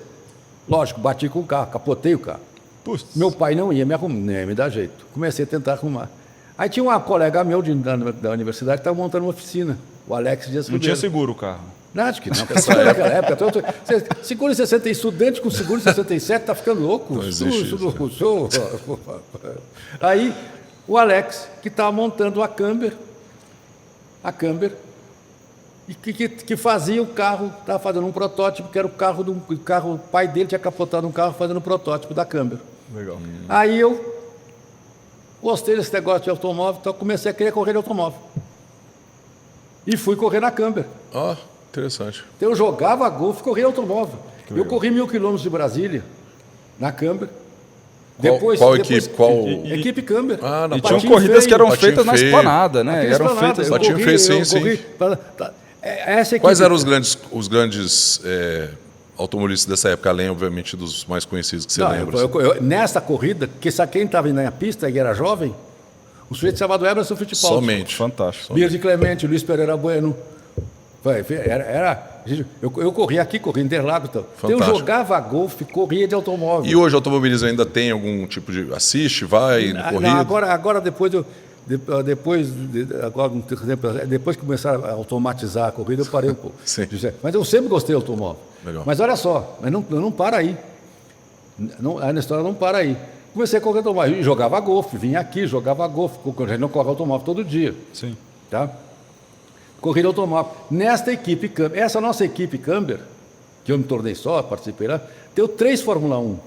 Lógico, bati com o carro, capotei o carro. Puxa. Meu pai não ia me dar jeito. Comecei a tentar arrumar. Aí tinha um colega meu da universidade que estava montando uma oficina, o Alex Dias Ribeiro. Não tinha seguro o carro. Não, acho que não. Naquela época. Seguro em 60, estudante com seguro em 67, está ficando louco. Não existe isso. Aí, o Alex, que estava montando a Camber, e que fazia o carro, estava fazendo um protótipo, que era o pai dele tinha capotado um carro fazendo um protótipo da Camber. Legal. Aí eu gostei desse negócio de automóvel, então comecei a querer correr de automóvel. E fui correr na Camber. Interessante. Então eu jogava golfe e corria automóvel. Eu corri 1.000 quilômetros de Brasília, na Camber. Qual equipe? Equipe Camber. E tinham corridas que eram feitas na esplanada, né? Eram feitas. Patinho feio, sim. Quais eram os grandes automobilistas dessa época, além, obviamente, dos mais conhecidos que você lembra? Nessa corrida, que quem estava na pista e era jovem, o sujeito chamado Emerson Fittipaldi. Somente. Fantástico. Birdi Clemente, Luiz Pereira Bueno. Eu corria aqui, corria em Interlagos. Então eu jogava golfe, corria de automóvel. E hoje o automobilismo ainda tem algum tipo de... Assiste, vai, corrida? Não, agora depois que começaram a automatizar a corrida, eu parei um pouco. Sim. Mas eu sempre gostei do automóvel. Legal. Mas olha só, não para aí. A história não para aí. Comecei a correr automóvel. E jogava golfe, vinha aqui, jogava golfe. A gente não corre automóvel todo dia. Sim. Tá? Corrida automóvel. Nesta equipe Camber, essa nossa equipe Camber, que eu me tornei só, participei lá, deu 3 Fórmula 1.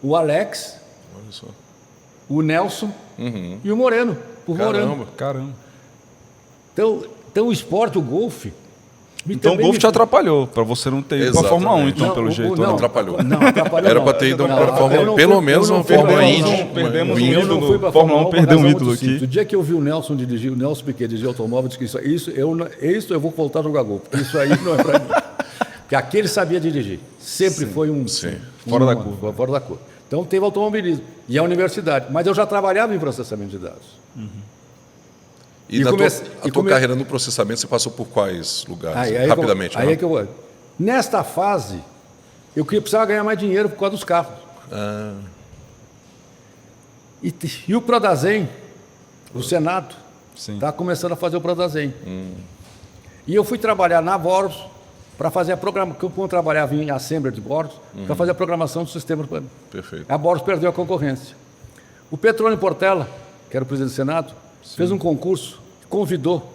O Alex, Olha só. o Nelson e o Moreno. Caramba. Então o esporte, o golfe, Então o golfe te atrapalhou, para você não ter ido para a Fórmula 1, então, Exatamente. pelo jeito. Não atrapalhou. Não, atrapalhou. Era não. para ter ido Não, para a Fórmula 1, pelo menos uma Fórmula Indy. Perdemos um Eu não fui ídolo. para a Fórmula 1 por perdeu um razão ídolo muito simples. aqui. O dia que eu vi o Nelson dirigir, o Nelson Piquet dirigir automóvel, eu disse que isso eu vou voltar a jogar golfe. Isso aí não é para mim. Porque aquele sabia dirigir. Sempre foi Fora da curva. Fora da curva. Então teve automobilismo. E a universidade. Mas eu já trabalhava em processamento de dados. E a tua carreira no processamento, você passou por quais lugares? Rapidamente. Aí é que eu vou. Nesta fase, eu precisava ganhar mais dinheiro por causa dos carros. E o Prodazem, o Senado, está começando a fazer o Prodazem. E eu fui trabalhar na Boros para fazer a programação, porque eu trabalhava em Assembly de Boros, para fazer a programação do sistema. Perfeito. A Boros perdeu a concorrência. O Petrônio Portela, que era o presidente do Senado, fez um concurso, convidou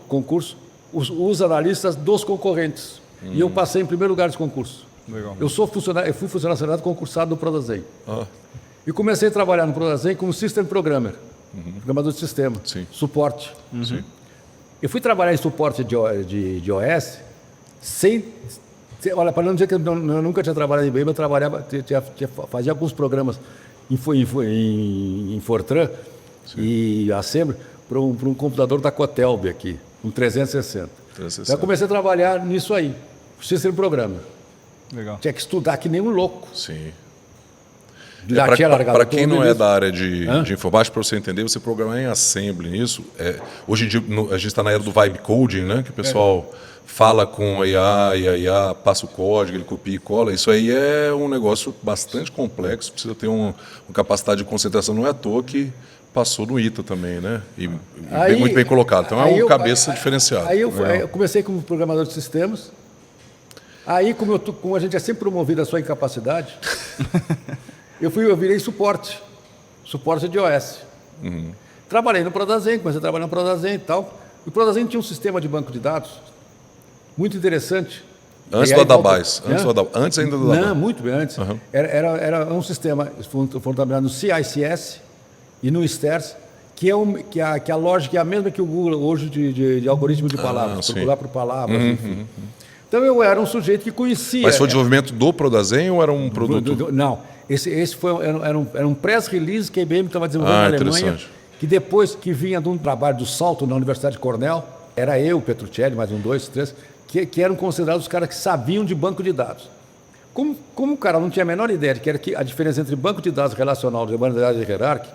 os analistas dos concorrentes. E eu passei em primeiro lugar desse concurso. Legal. Eu fui funcionário do Senado concursado do Prodazem. E comecei a trabalhar no Prodazem como System Programmer, programador de sistema, suporte. Eu fui trabalhar em suporte de OS olha, para não dizer que eu nunca tinha trabalhado em IBM, eu trabalhava, fazia alguns programas em Fortran e Assembly para um computador da Cotelb aqui, um 360. Então eu comecei a trabalhar nisso aí, System Programmer. Legal. Tinha que estudar que nem um louco. Sim. Para quem não é da área de informática, para você entender, você programar em Assembly nisso. Hoje em dia a gente está na era do vibe coding, né? Que o pessoal fala com a IA e a IA passa o código, ele copia e cola. Isso aí é um negócio bastante complexo, precisa ter uma capacidade de concentração. Não é à toa que passou no ITA também, né? E muito bem colocado. Então é uma cabeça diferenciada. Aí eu comecei como programador de sistemas. Aí, como a gente é sempre promovido a sua incapacidade, eu virei suporte de OS. Trabalhei no Prodazem, comecei a trabalhar no Prodazem e tal. E o Prodazem tinha um sistema de banco de dados muito interessante. Antes do Adabas. Antes ainda do Adabas. Não, muito bem antes. Era um sistema, foram trabalhar no CICS e no STERS, que a lógica é a mesma que o Google hoje de algoritmo de palavras, procurar por palavras, enfim. Então eu era um sujeito que conhecia. Mas foi o desenvolvimento do Prodazem ou era um produto? Não, esse era um press release que a IBM estava desenvolvendo na Alemanha, que depois que vinha de um trabalho do Salto na Universidade de Cornell, era eu, Petruccelli, mais 1, 2, 3, que eram considerados os caras que sabiam de banco de dados. Como o cara não tinha a menor ideia de que era a diferença entre banco de dados relacional e banco de dados hierárquico,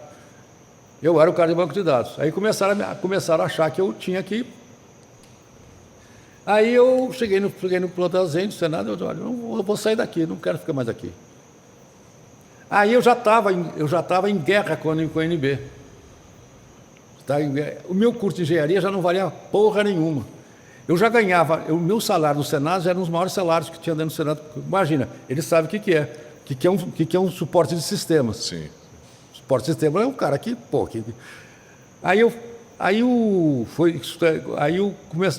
eu era o cara de banco de dados. Aí começaram a achar que eu tinha que... Aí eu cheguei no Prodazem do Senado, eu disse, olha, eu vou sair daqui, não quero ficar mais aqui. Aí eu já estava em guerra com a UNB. O meu curso de engenharia já não valia porra nenhuma. Eu já ganhava, o meu salário no Senado já era um dos maiores salários que tinha dentro do Senado. Imagina, eles sabem o que é um suporte de sistemas. Sim. Suporte de sistemas é um cara que,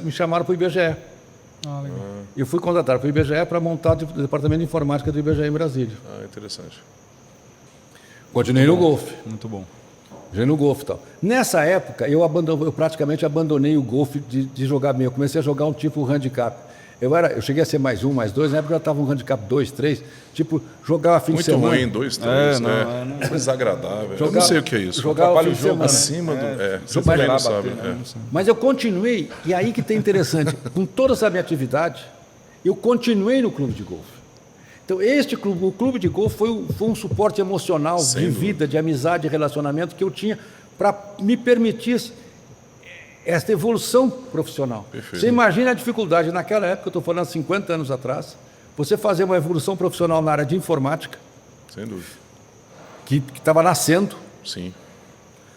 me chamaram para o IBGE. Legal. Eu fui contratado para o IBGE para montar o departamento de informática do IBGE em Brasília. Interessante. Continuei no golfe. Muito bom. Já no golfe e tal. Nessa época, eu praticamente abandonei o golfe de jogar bem. Eu comecei a jogar um tipo handicap. Eu cheguei a ser mais 1, mais 2, na época eu estava um handicap 2, 3, tipo, jogava fim de semana. Muito ruim, 2, 3, né? Desagradável. Eu não sei o que é isso. Jogava fim de semana. Acima do... você também não sabe. Mas eu continuei, e aí que tem interessante, com toda essa minha atividade, eu continuei no clube de golfe. Então, o clube de golfe foi um suporte emocional, de vida, de amizade, de relacionamento que eu tinha para me permitir essa evolução profissional. Perfeito. Você imagina a dificuldade, naquela época, eu estou falando 50 anos atrás, você fazer uma evolução profissional na área de informática. Sem dúvida. Que estava nascendo. Sim.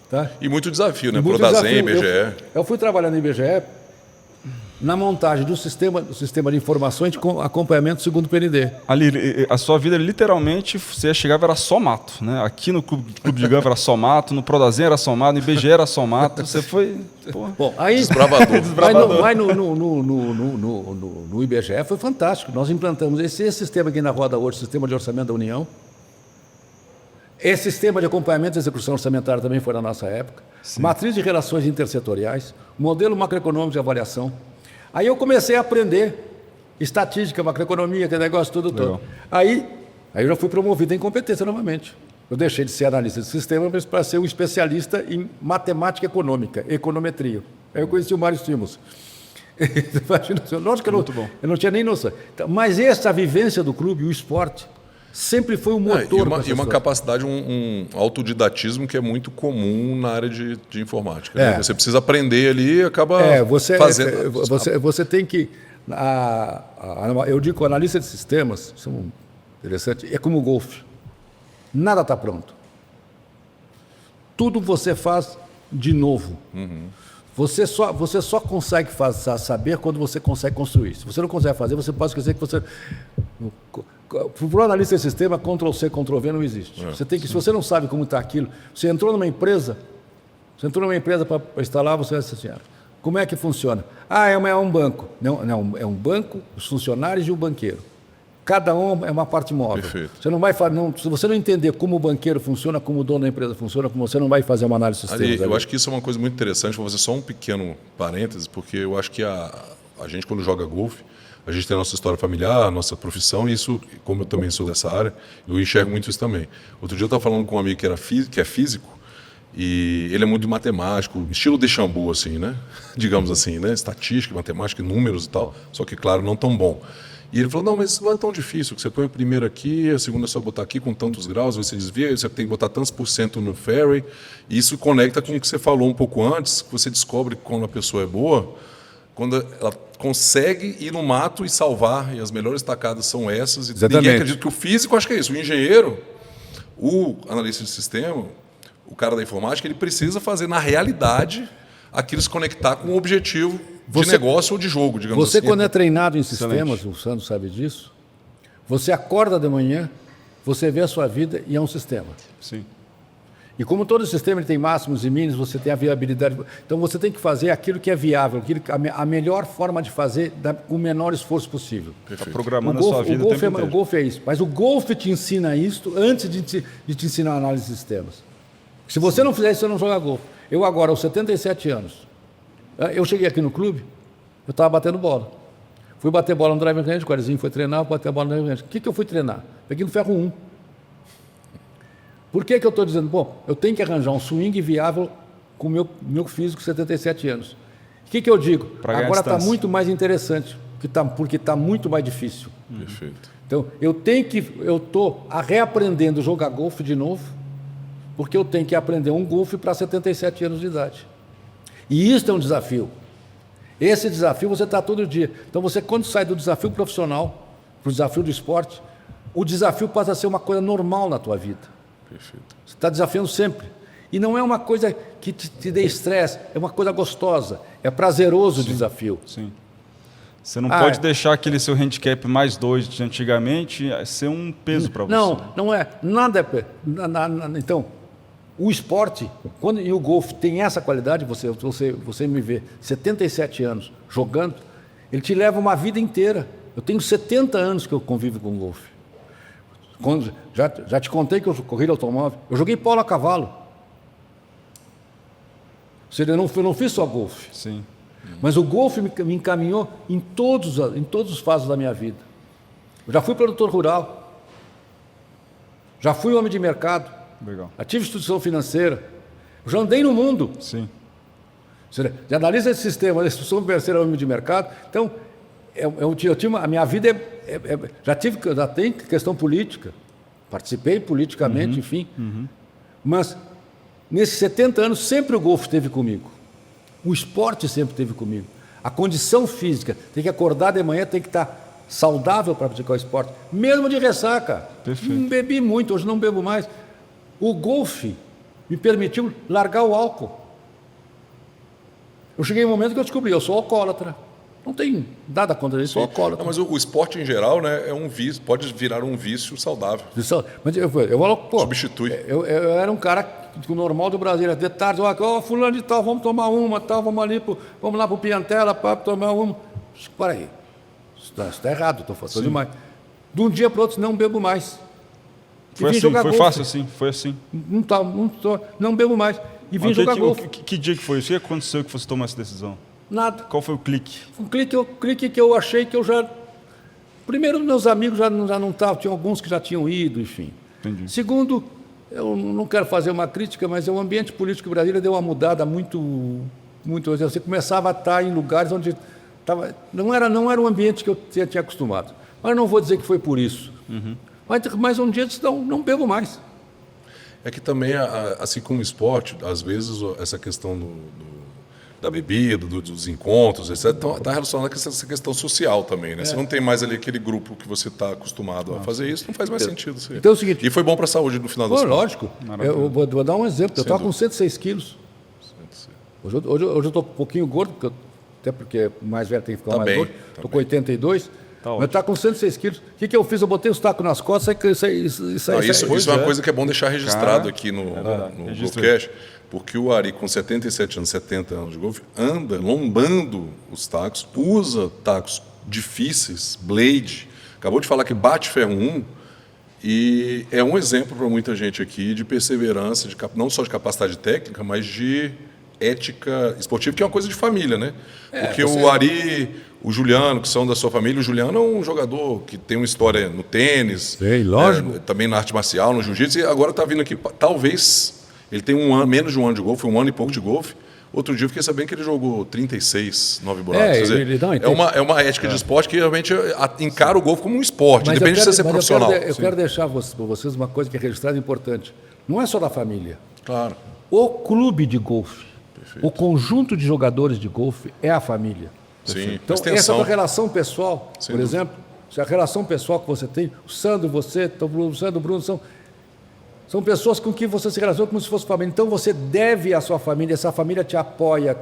Tá? E muito desafio, né? Prodazem, IBGE. Eu fui trabalhar no IBGE na montagem do sistema de informações de acompanhamento segundo o PND. Ali, a sua vida, literalmente, você chegava, era só mato, né? Aqui no Clube de Golfe era só mato, no Prodazem era só mato, no IBGE era só mato, você foi... Porra. Bom, aí, Desbravador. Mas no IBGE foi fantástico. Nós implantamos esse sistema aqui na roda hoje, Sistema de Orçamento da União. Esse sistema de acompanhamento e execução orçamentária também foi na nossa época. Sim. Matriz de relações intersetoriais, modelo macroeconômico de avaliação. Aí eu comecei a aprender estatística, macroeconomia, aquele negócio tudo Legal. todo. Aí eu já fui promovido em competência novamente. Eu deixei de ser analista de sistema para ser um especialista em matemática econômica, econometria. Aí eu conheci o Mário Simons. Lógico que eu não tinha nem noção. Então, mas essa vivência do clube, o esporte, sempre foi o motor. E uma capacidade, um autodidatismo que é muito comum na área de informática. Né? Você precisa aprender ali e acaba fazendo. Você tem que... eu digo que o analista de sistemas, isso é interessante, é como o golfe. Nada está pronto. Tudo você faz de novo. Você só consegue saber quando você consegue construir. Se você não consegue fazer, você pode esquecer que você... Para o analista de sistema, Ctrl+C, Ctrl+V não existe. Se você não sabe como está aquilo, você entrou numa empresa para instalar, você vai dizer assim, como é que funciona? É um banco. Não, é um banco, os funcionários e o banqueiro. Cada um é uma parte móvel. Perfeito. Você não vai se você não entender como o banqueiro funciona, como o dono da empresa funciona, como você não vai fazer uma análise de sistemas. Eu acho que isso é uma coisa muito interessante. Vou fazer só um pequeno parêntese, porque eu acho que a gente, quando joga golfe, a gente tem a nossa história familiar, a nossa profissão, e isso, como eu também sou dessa área, eu enxergo muito isso também. Outro dia eu estava falando com um amigo que é físico, e ele é muito matemático, estilo Deschambault, assim, né? Digamos assim, né? Estatística, matemática, números e tal, só que, claro, não tão bom. E ele falou, não, mas isso não é tão difícil, que você põe a primeira aqui, a segunda é só botar aqui com tantos graus, você desvia, você tem que botar tantos % no fairway, e isso conecta com o que você falou um pouco antes, que você descobre que quando a pessoa é boa, quando ela consegue ir no mato e salvar, e as melhores tacadas são essas, e Exatamente. Ninguém acredita que o físico, acho que é isso, o engenheiro, o analista de sistema, o cara da informática, ele precisa fazer na realidade aquilo se conectar com um objetivo de negócio ou de jogo, digamos assim. Você, quando é treinado em sistemas, o Sandro sabe disso, você acorda de manhã, você vê a sua vida e é um sistema. Sim. E como todo sistema ele tem máximos e mínimos, você tem a viabilidade. Então você tem que fazer aquilo que é viável, a melhor forma de fazer com o menor esforço possível. Está programando a sua vida o tempo inteiro. O golfe é isso. Mas o golfe te ensina isso antes de te ensinar a análise de sistemas. Se você não fizer isso, você não joga golfe. Eu agora, aos 77 anos, eu cheguei aqui no clube, eu estava batendo bola. Fui bater bola no driving range, o Guarizinho foi treinar, bater a bola no driving range. O que eu fui treinar? Peguei no ferro 1. Por que eu estou dizendo? Bom, eu tenho que arranjar um swing viável com o meu físico, 77 anos. O que eu digo? Agora está muito mais interessante, porque está muito mais difícil. Perfeito. Então, eu estou reaprendendo a jogar golfe de novo, porque eu tenho que aprender um golfe para 77 anos de idade. E isso é um desafio. Esse desafio você está todo dia. Então, você, quando sai do desafio profissional para o desafio do esporte, o desafio passa a ser uma coisa normal na tua vida. Perfeito. Você está desafiando sempre. E não é uma coisa que te dê estresse, é uma coisa gostosa, é prazeroso o desafio. Sim. Você não pode deixar aquele seu handicap mais 2 de antigamente ser um peso para você. Não é. Nada é. Então, o esporte, e o golfe tem essa qualidade, você me vê 77 anos jogando, ele te leva uma vida inteira. Eu tenho 70 anos que eu convivo com o golfe. Já te contei que eu corri automóvel. Eu joguei polo a cavalo. Ou seja, eu não fiz só golfe. Sim. Mas o golfe me encaminhou em todos os fases da minha vida. Eu já fui produtor rural. Já fui homem de mercado. Legal. Já tive instituição financeira. Eu já andei no mundo. Sim. Ou seja, de analista de sistema, de instituição financeira, homem de mercado. Então, a minha vida já tem questão política. Participei politicamente, enfim. Mas, nesses 70 anos, sempre o golfe esteve comigo. O esporte sempre esteve comigo. A condição física, tem que acordar de manhã, tem que estar saudável para praticar o esporte. Mesmo de ressaca. Perfeito. Não bebi muito, hoje não bebo mais. O golfe me permitiu largar o álcool. Eu cheguei em um momento que eu descobri, eu sou alcoólatra. Não tem nada contra isso, sou alcoólatra. Não, mas o esporte em geral, né, é um vício, pode virar um vício saudável. Mas eu falo, substitui. Eu era um cara normal do Brasil, de tarde, fulano de tal, vamos tomar uma, tal, vamos lá pro Piantela, para tomar uma. Para aí, isso está errado, estou falando demais. De um dia para o outro, não bebo mais. Foi assim, foi fácil assim, foi assim. Não bebo mais. E vim jogar golfe. Que dia que foi isso? O que aconteceu que você tomou essa decisão? Nada. Qual foi o clique? O clique que eu achei que eu já Primeiro, meus amigos já não estavam, tinha alguns que já tinham ido, enfim. Entendi. Segundo, eu não quero fazer uma crítica, mas o ambiente político brasileiro deu uma mudada muito. Você começava a estar em lugares onde não era um ambiente que eu tinha acostumado. Mas não vou dizer que foi por isso. Mas um dia eu disse, não bebo mais. É que também, assim como o esporte, às vezes essa questão da bebida, dos encontros, etc., está relacionada com essa questão social também, né? Você não tem mais ali aquele grupo que você está acostumado a fazer isso, não faz mais sentido. Então é o seguinte... E foi bom para a saúde no final das contas. Lógico. Eu vou dar um exemplo. Eu estava com 106 quilos. Hoje eu estou um pouquinho gordo, até porque o mais velho tem que ficar mais gordo. Estou com 82. Mas está com 106 quilos. O que eu fiz? Eu botei os tacos nas costas isso é uma coisa que é bom deixar registrado aqui no Golfcast, porque o Ari, com 77 anos, 70 anos de golfe, anda lombando os tacos, usa tacos difíceis, blade. Acabou de falar que bate ferro 1 e é um exemplo para muita gente aqui de perseverança, não só de capacidade técnica, mas de ética esportiva, que é uma coisa de família, né? Porque o Ari, o Juliano, que são da sua família, o Juliano é um jogador que tem uma história no tênis, lógico. Também na arte marcial, no jiu-jitsu, e agora está vindo aqui. Talvez ele tenha menos de um ano de golfe, 1 ano e pouco de golfe. Outro dia eu fiquei sabendo que ele jogou 36, 9 buracos. É uma ética de esporte que realmente encara o golfe como um esporte, independente de você ser profissional. Eu quero deixar para vocês uma coisa que é registrada importante. Não é só da família. Claro. O clube de golfe, o conjunto de jogadores de golfe é a família. Sim, então, essa tua relação pessoal, por exemplo, se a relação pessoal que você tem, o Sandro, você, o Sandro, o Bruno, são pessoas com quem você se relaciona como se fosse família. Então, você deve à sua família, essa família te apoia.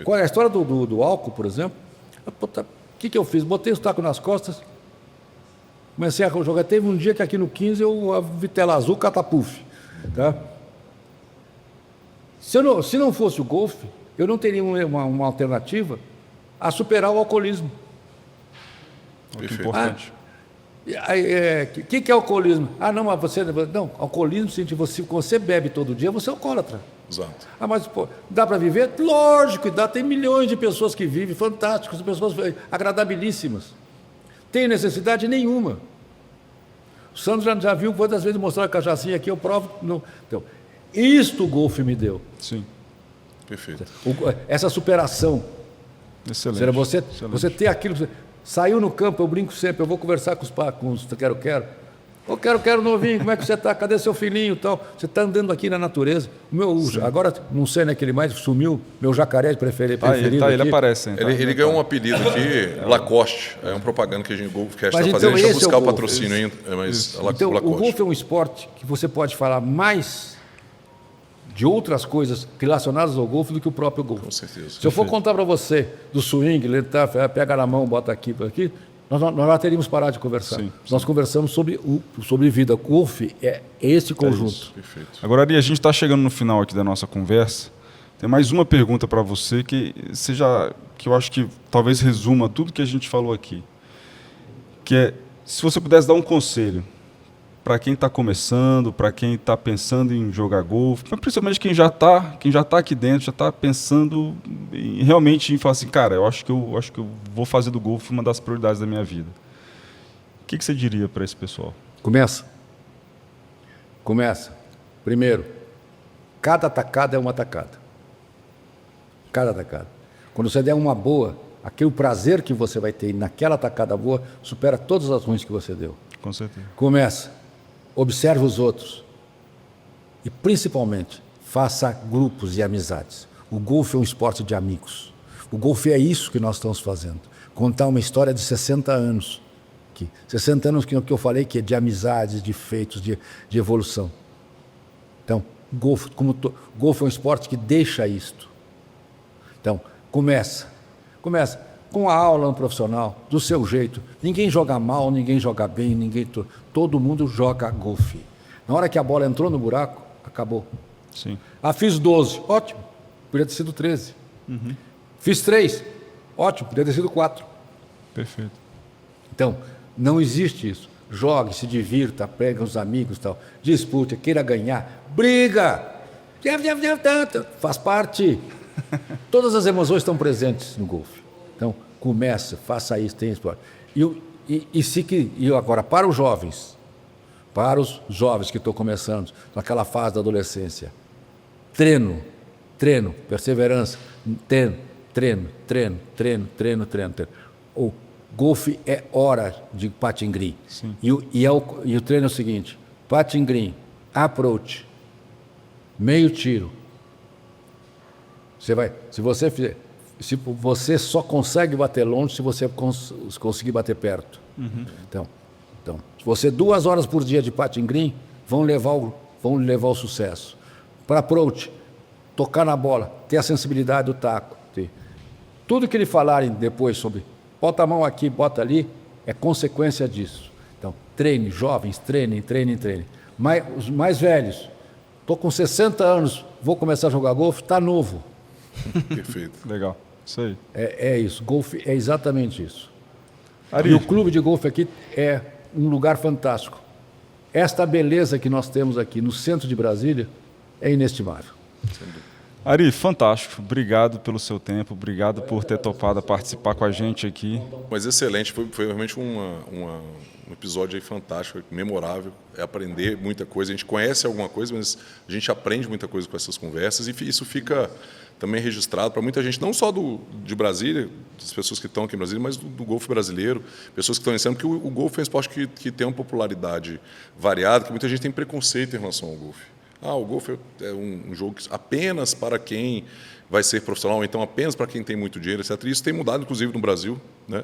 Qual é a história do álcool, por exemplo? O que eu fiz? Botei os tacos nas costas, comecei a jogar. Teve um dia que aqui no 15 a vitela azul catapuf. Tá? Se não fosse o golfe, eu não teria uma alternativa a superar o alcoolismo. Perfeito. Importante. O que é alcoolismo? Não, mas você... Não, alcoolismo, se você bebe todo dia, você é alcoólatra. Exato. Mas dá para viver? Lógico, dá. Tem milhões de pessoas que vivem, fantásticas, pessoas agradabilíssimas. Tem necessidade nenhuma. O Sandro já viu quantas vezes mostrar a cachaçinha aqui, eu provo. Não. Então, isto o golfe me deu. Sim. Perfeito. Essa superação. Excelente. Você ter aquilo. Saiu no campo, eu brinco sempre, eu vou conversar com os quero. Ô, quero novinho, como é que você está? Cadê seu filhinho e tal? Você está andando aqui na natureza. Agora, não sei, né, que ele mais sumiu, meu jacaré preferido. Ele aparece. Ele ganhou um apelido aqui, Lacoste. É um propaganda que a gente está fazendo, a gente vai buscar o patrocínio ainda. Mas então, Lacoste. O golfe é um esporte que você pode falar mais de outras coisas relacionadas ao golfe do que o próprio golfe. Com certeza. Se eu for contar para você do swing, ele pega na mão, bota aqui, nós já teríamos parado de conversar. Sim. Nós conversamos sobre vida. O golfe é esse conjunto. Perfeito. Agora, Ari, a gente está chegando no final aqui da nossa conversa. Tem mais uma pergunta para você que eu acho que talvez resuma tudo que a gente falou aqui. Que é, se você pudesse dar um conselho para quem está começando, para quem está pensando em jogar golfe, mas principalmente quem já está aqui dentro, já está pensando realmente em falar assim, cara, eu acho que eu vou fazer do golfe uma das prioridades da minha vida. O que você diria para esse pessoal? Começa. Primeiro, cada tacada é uma tacada. Cada tacada. Quando você der uma boa, aquele prazer que você vai ter naquela tacada boa supera todas as ruins que você deu. Com certeza. Começa. Observe os outros e, principalmente, faça grupos e amizades. O golfe é um esporte de amigos. O golfe é isso que nós estamos fazendo. Contar uma história de 60 anos. 60 anos que eu falei que é de amizades, de feitos, de evolução. Então, golfe é um esporte que deixa isto. Então, começa com a aula no profissional, do seu jeito. Ninguém joga mal, ninguém joga bem, todo mundo joga golfe. Na hora que a bola entrou no buraco, acabou. Sim. Fiz 12, ótimo, podia ter sido 13. Fiz 3, ótimo, podia ter sido 4. Perfeito. Então, não existe isso. Jogue, se divirta, pega os amigos, tal, dispute, queira ganhar, briga, faz parte. Todas as emoções estão presentes no golfe. Então, faça isso, tem esporte. E agora, para os jovens que estão começando, naquela fase da adolescência, treino, perseverança, treino. O golfe é hora de putting green. E o treino é o seguinte: putting green, approach, meio tiro. Se você só consegue bater longe se você conseguir bater perto. Então, se você 2 horas por dia de putting green, vão levar o sucesso. Para approach, tocar na bola, ter a sensibilidade do taco. Tudo que eles falarem depois sobre bota a mão aqui, bota ali, é consequência disso. Então, treine, jovens, treinem. Os mais velhos, estou com 60 anos, vou começar a jogar golfe, está novo. Perfeito. Legal, isso aí. É isso, golfe é exatamente isso. Ari. E o clube de golfe aqui é um lugar fantástico. Esta beleza que nós temos aqui no centro de Brasília é inestimável. Ari, fantástico. Obrigado pelo seu tempo, obrigado por ter topado participar com a gente aqui. Mas excelente, foi realmente um episódio aí fantástico, memorável, é aprender muita coisa. A gente conhece alguma coisa, mas a gente aprende muita coisa com essas conversas e isso fica também registrado para muita gente, não só de Brasília, das pessoas que estão aqui em Brasília, mas do golfe brasileiro, pessoas que estão iniciando, porque o golfe é um esporte que tem uma popularidade variada, que muita gente tem preconceito em relação ao golfe. O golfe é um jogo apenas para quem vai ser profissional, ou então apenas para quem tem muito dinheiro, etc. E isso tem mudado, inclusive, no Brasil, né?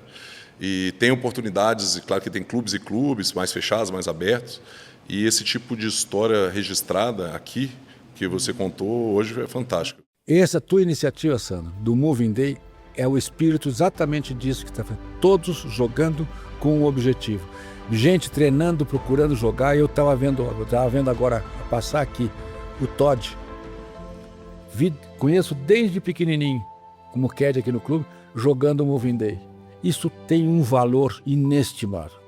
E tem oportunidades, e claro que tem clubes e clubes mais fechados, mais abertos, e esse tipo de história registrada aqui, que você contou hoje, é fantástico. Essa tua iniciativa, Sandro, do Moving Day, é o espírito exatamente disso que está fazendo. Todos jogando com um objetivo. Gente treinando, procurando jogar. Eu estava vendo agora passar aqui o Todd. Conheço desde pequenininho, como caddy aqui no clube, jogando o Moving Day. Isso tem um valor inestimável.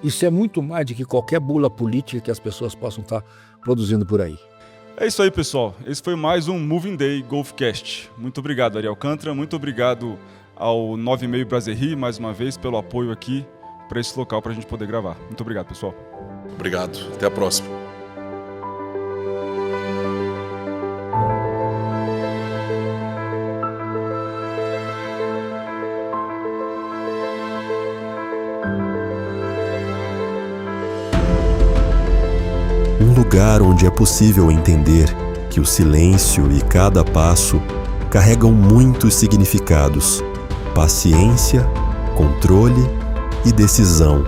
Isso é muito mais do que qualquer bula política que as pessoas possam estar produzindo por aí. É isso aí, pessoal. Esse foi mais um Moving Day Golfcast. Muito obrigado, Ari Alcântara. Muito obrigado ao 9,5 Brasserie, mais uma vez, pelo apoio aqui para esse local, para a gente poder gravar. Muito obrigado, pessoal. Obrigado. Até a próxima. Um lugar onde é possível entender que o silêncio e cada passo carregam muitos significados: paciência, controle e decisão.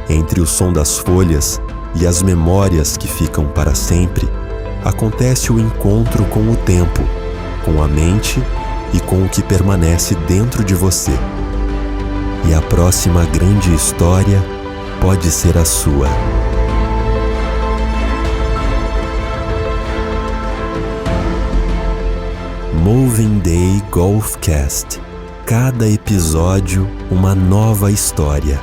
Entre o som das folhas e as memórias que ficam para sempre, acontece o encontro com o tempo, com a mente e com o que permanece dentro de você. E a próxima grande história pode ser a sua. Moving Day Golfcast. Cada episódio, uma nova história.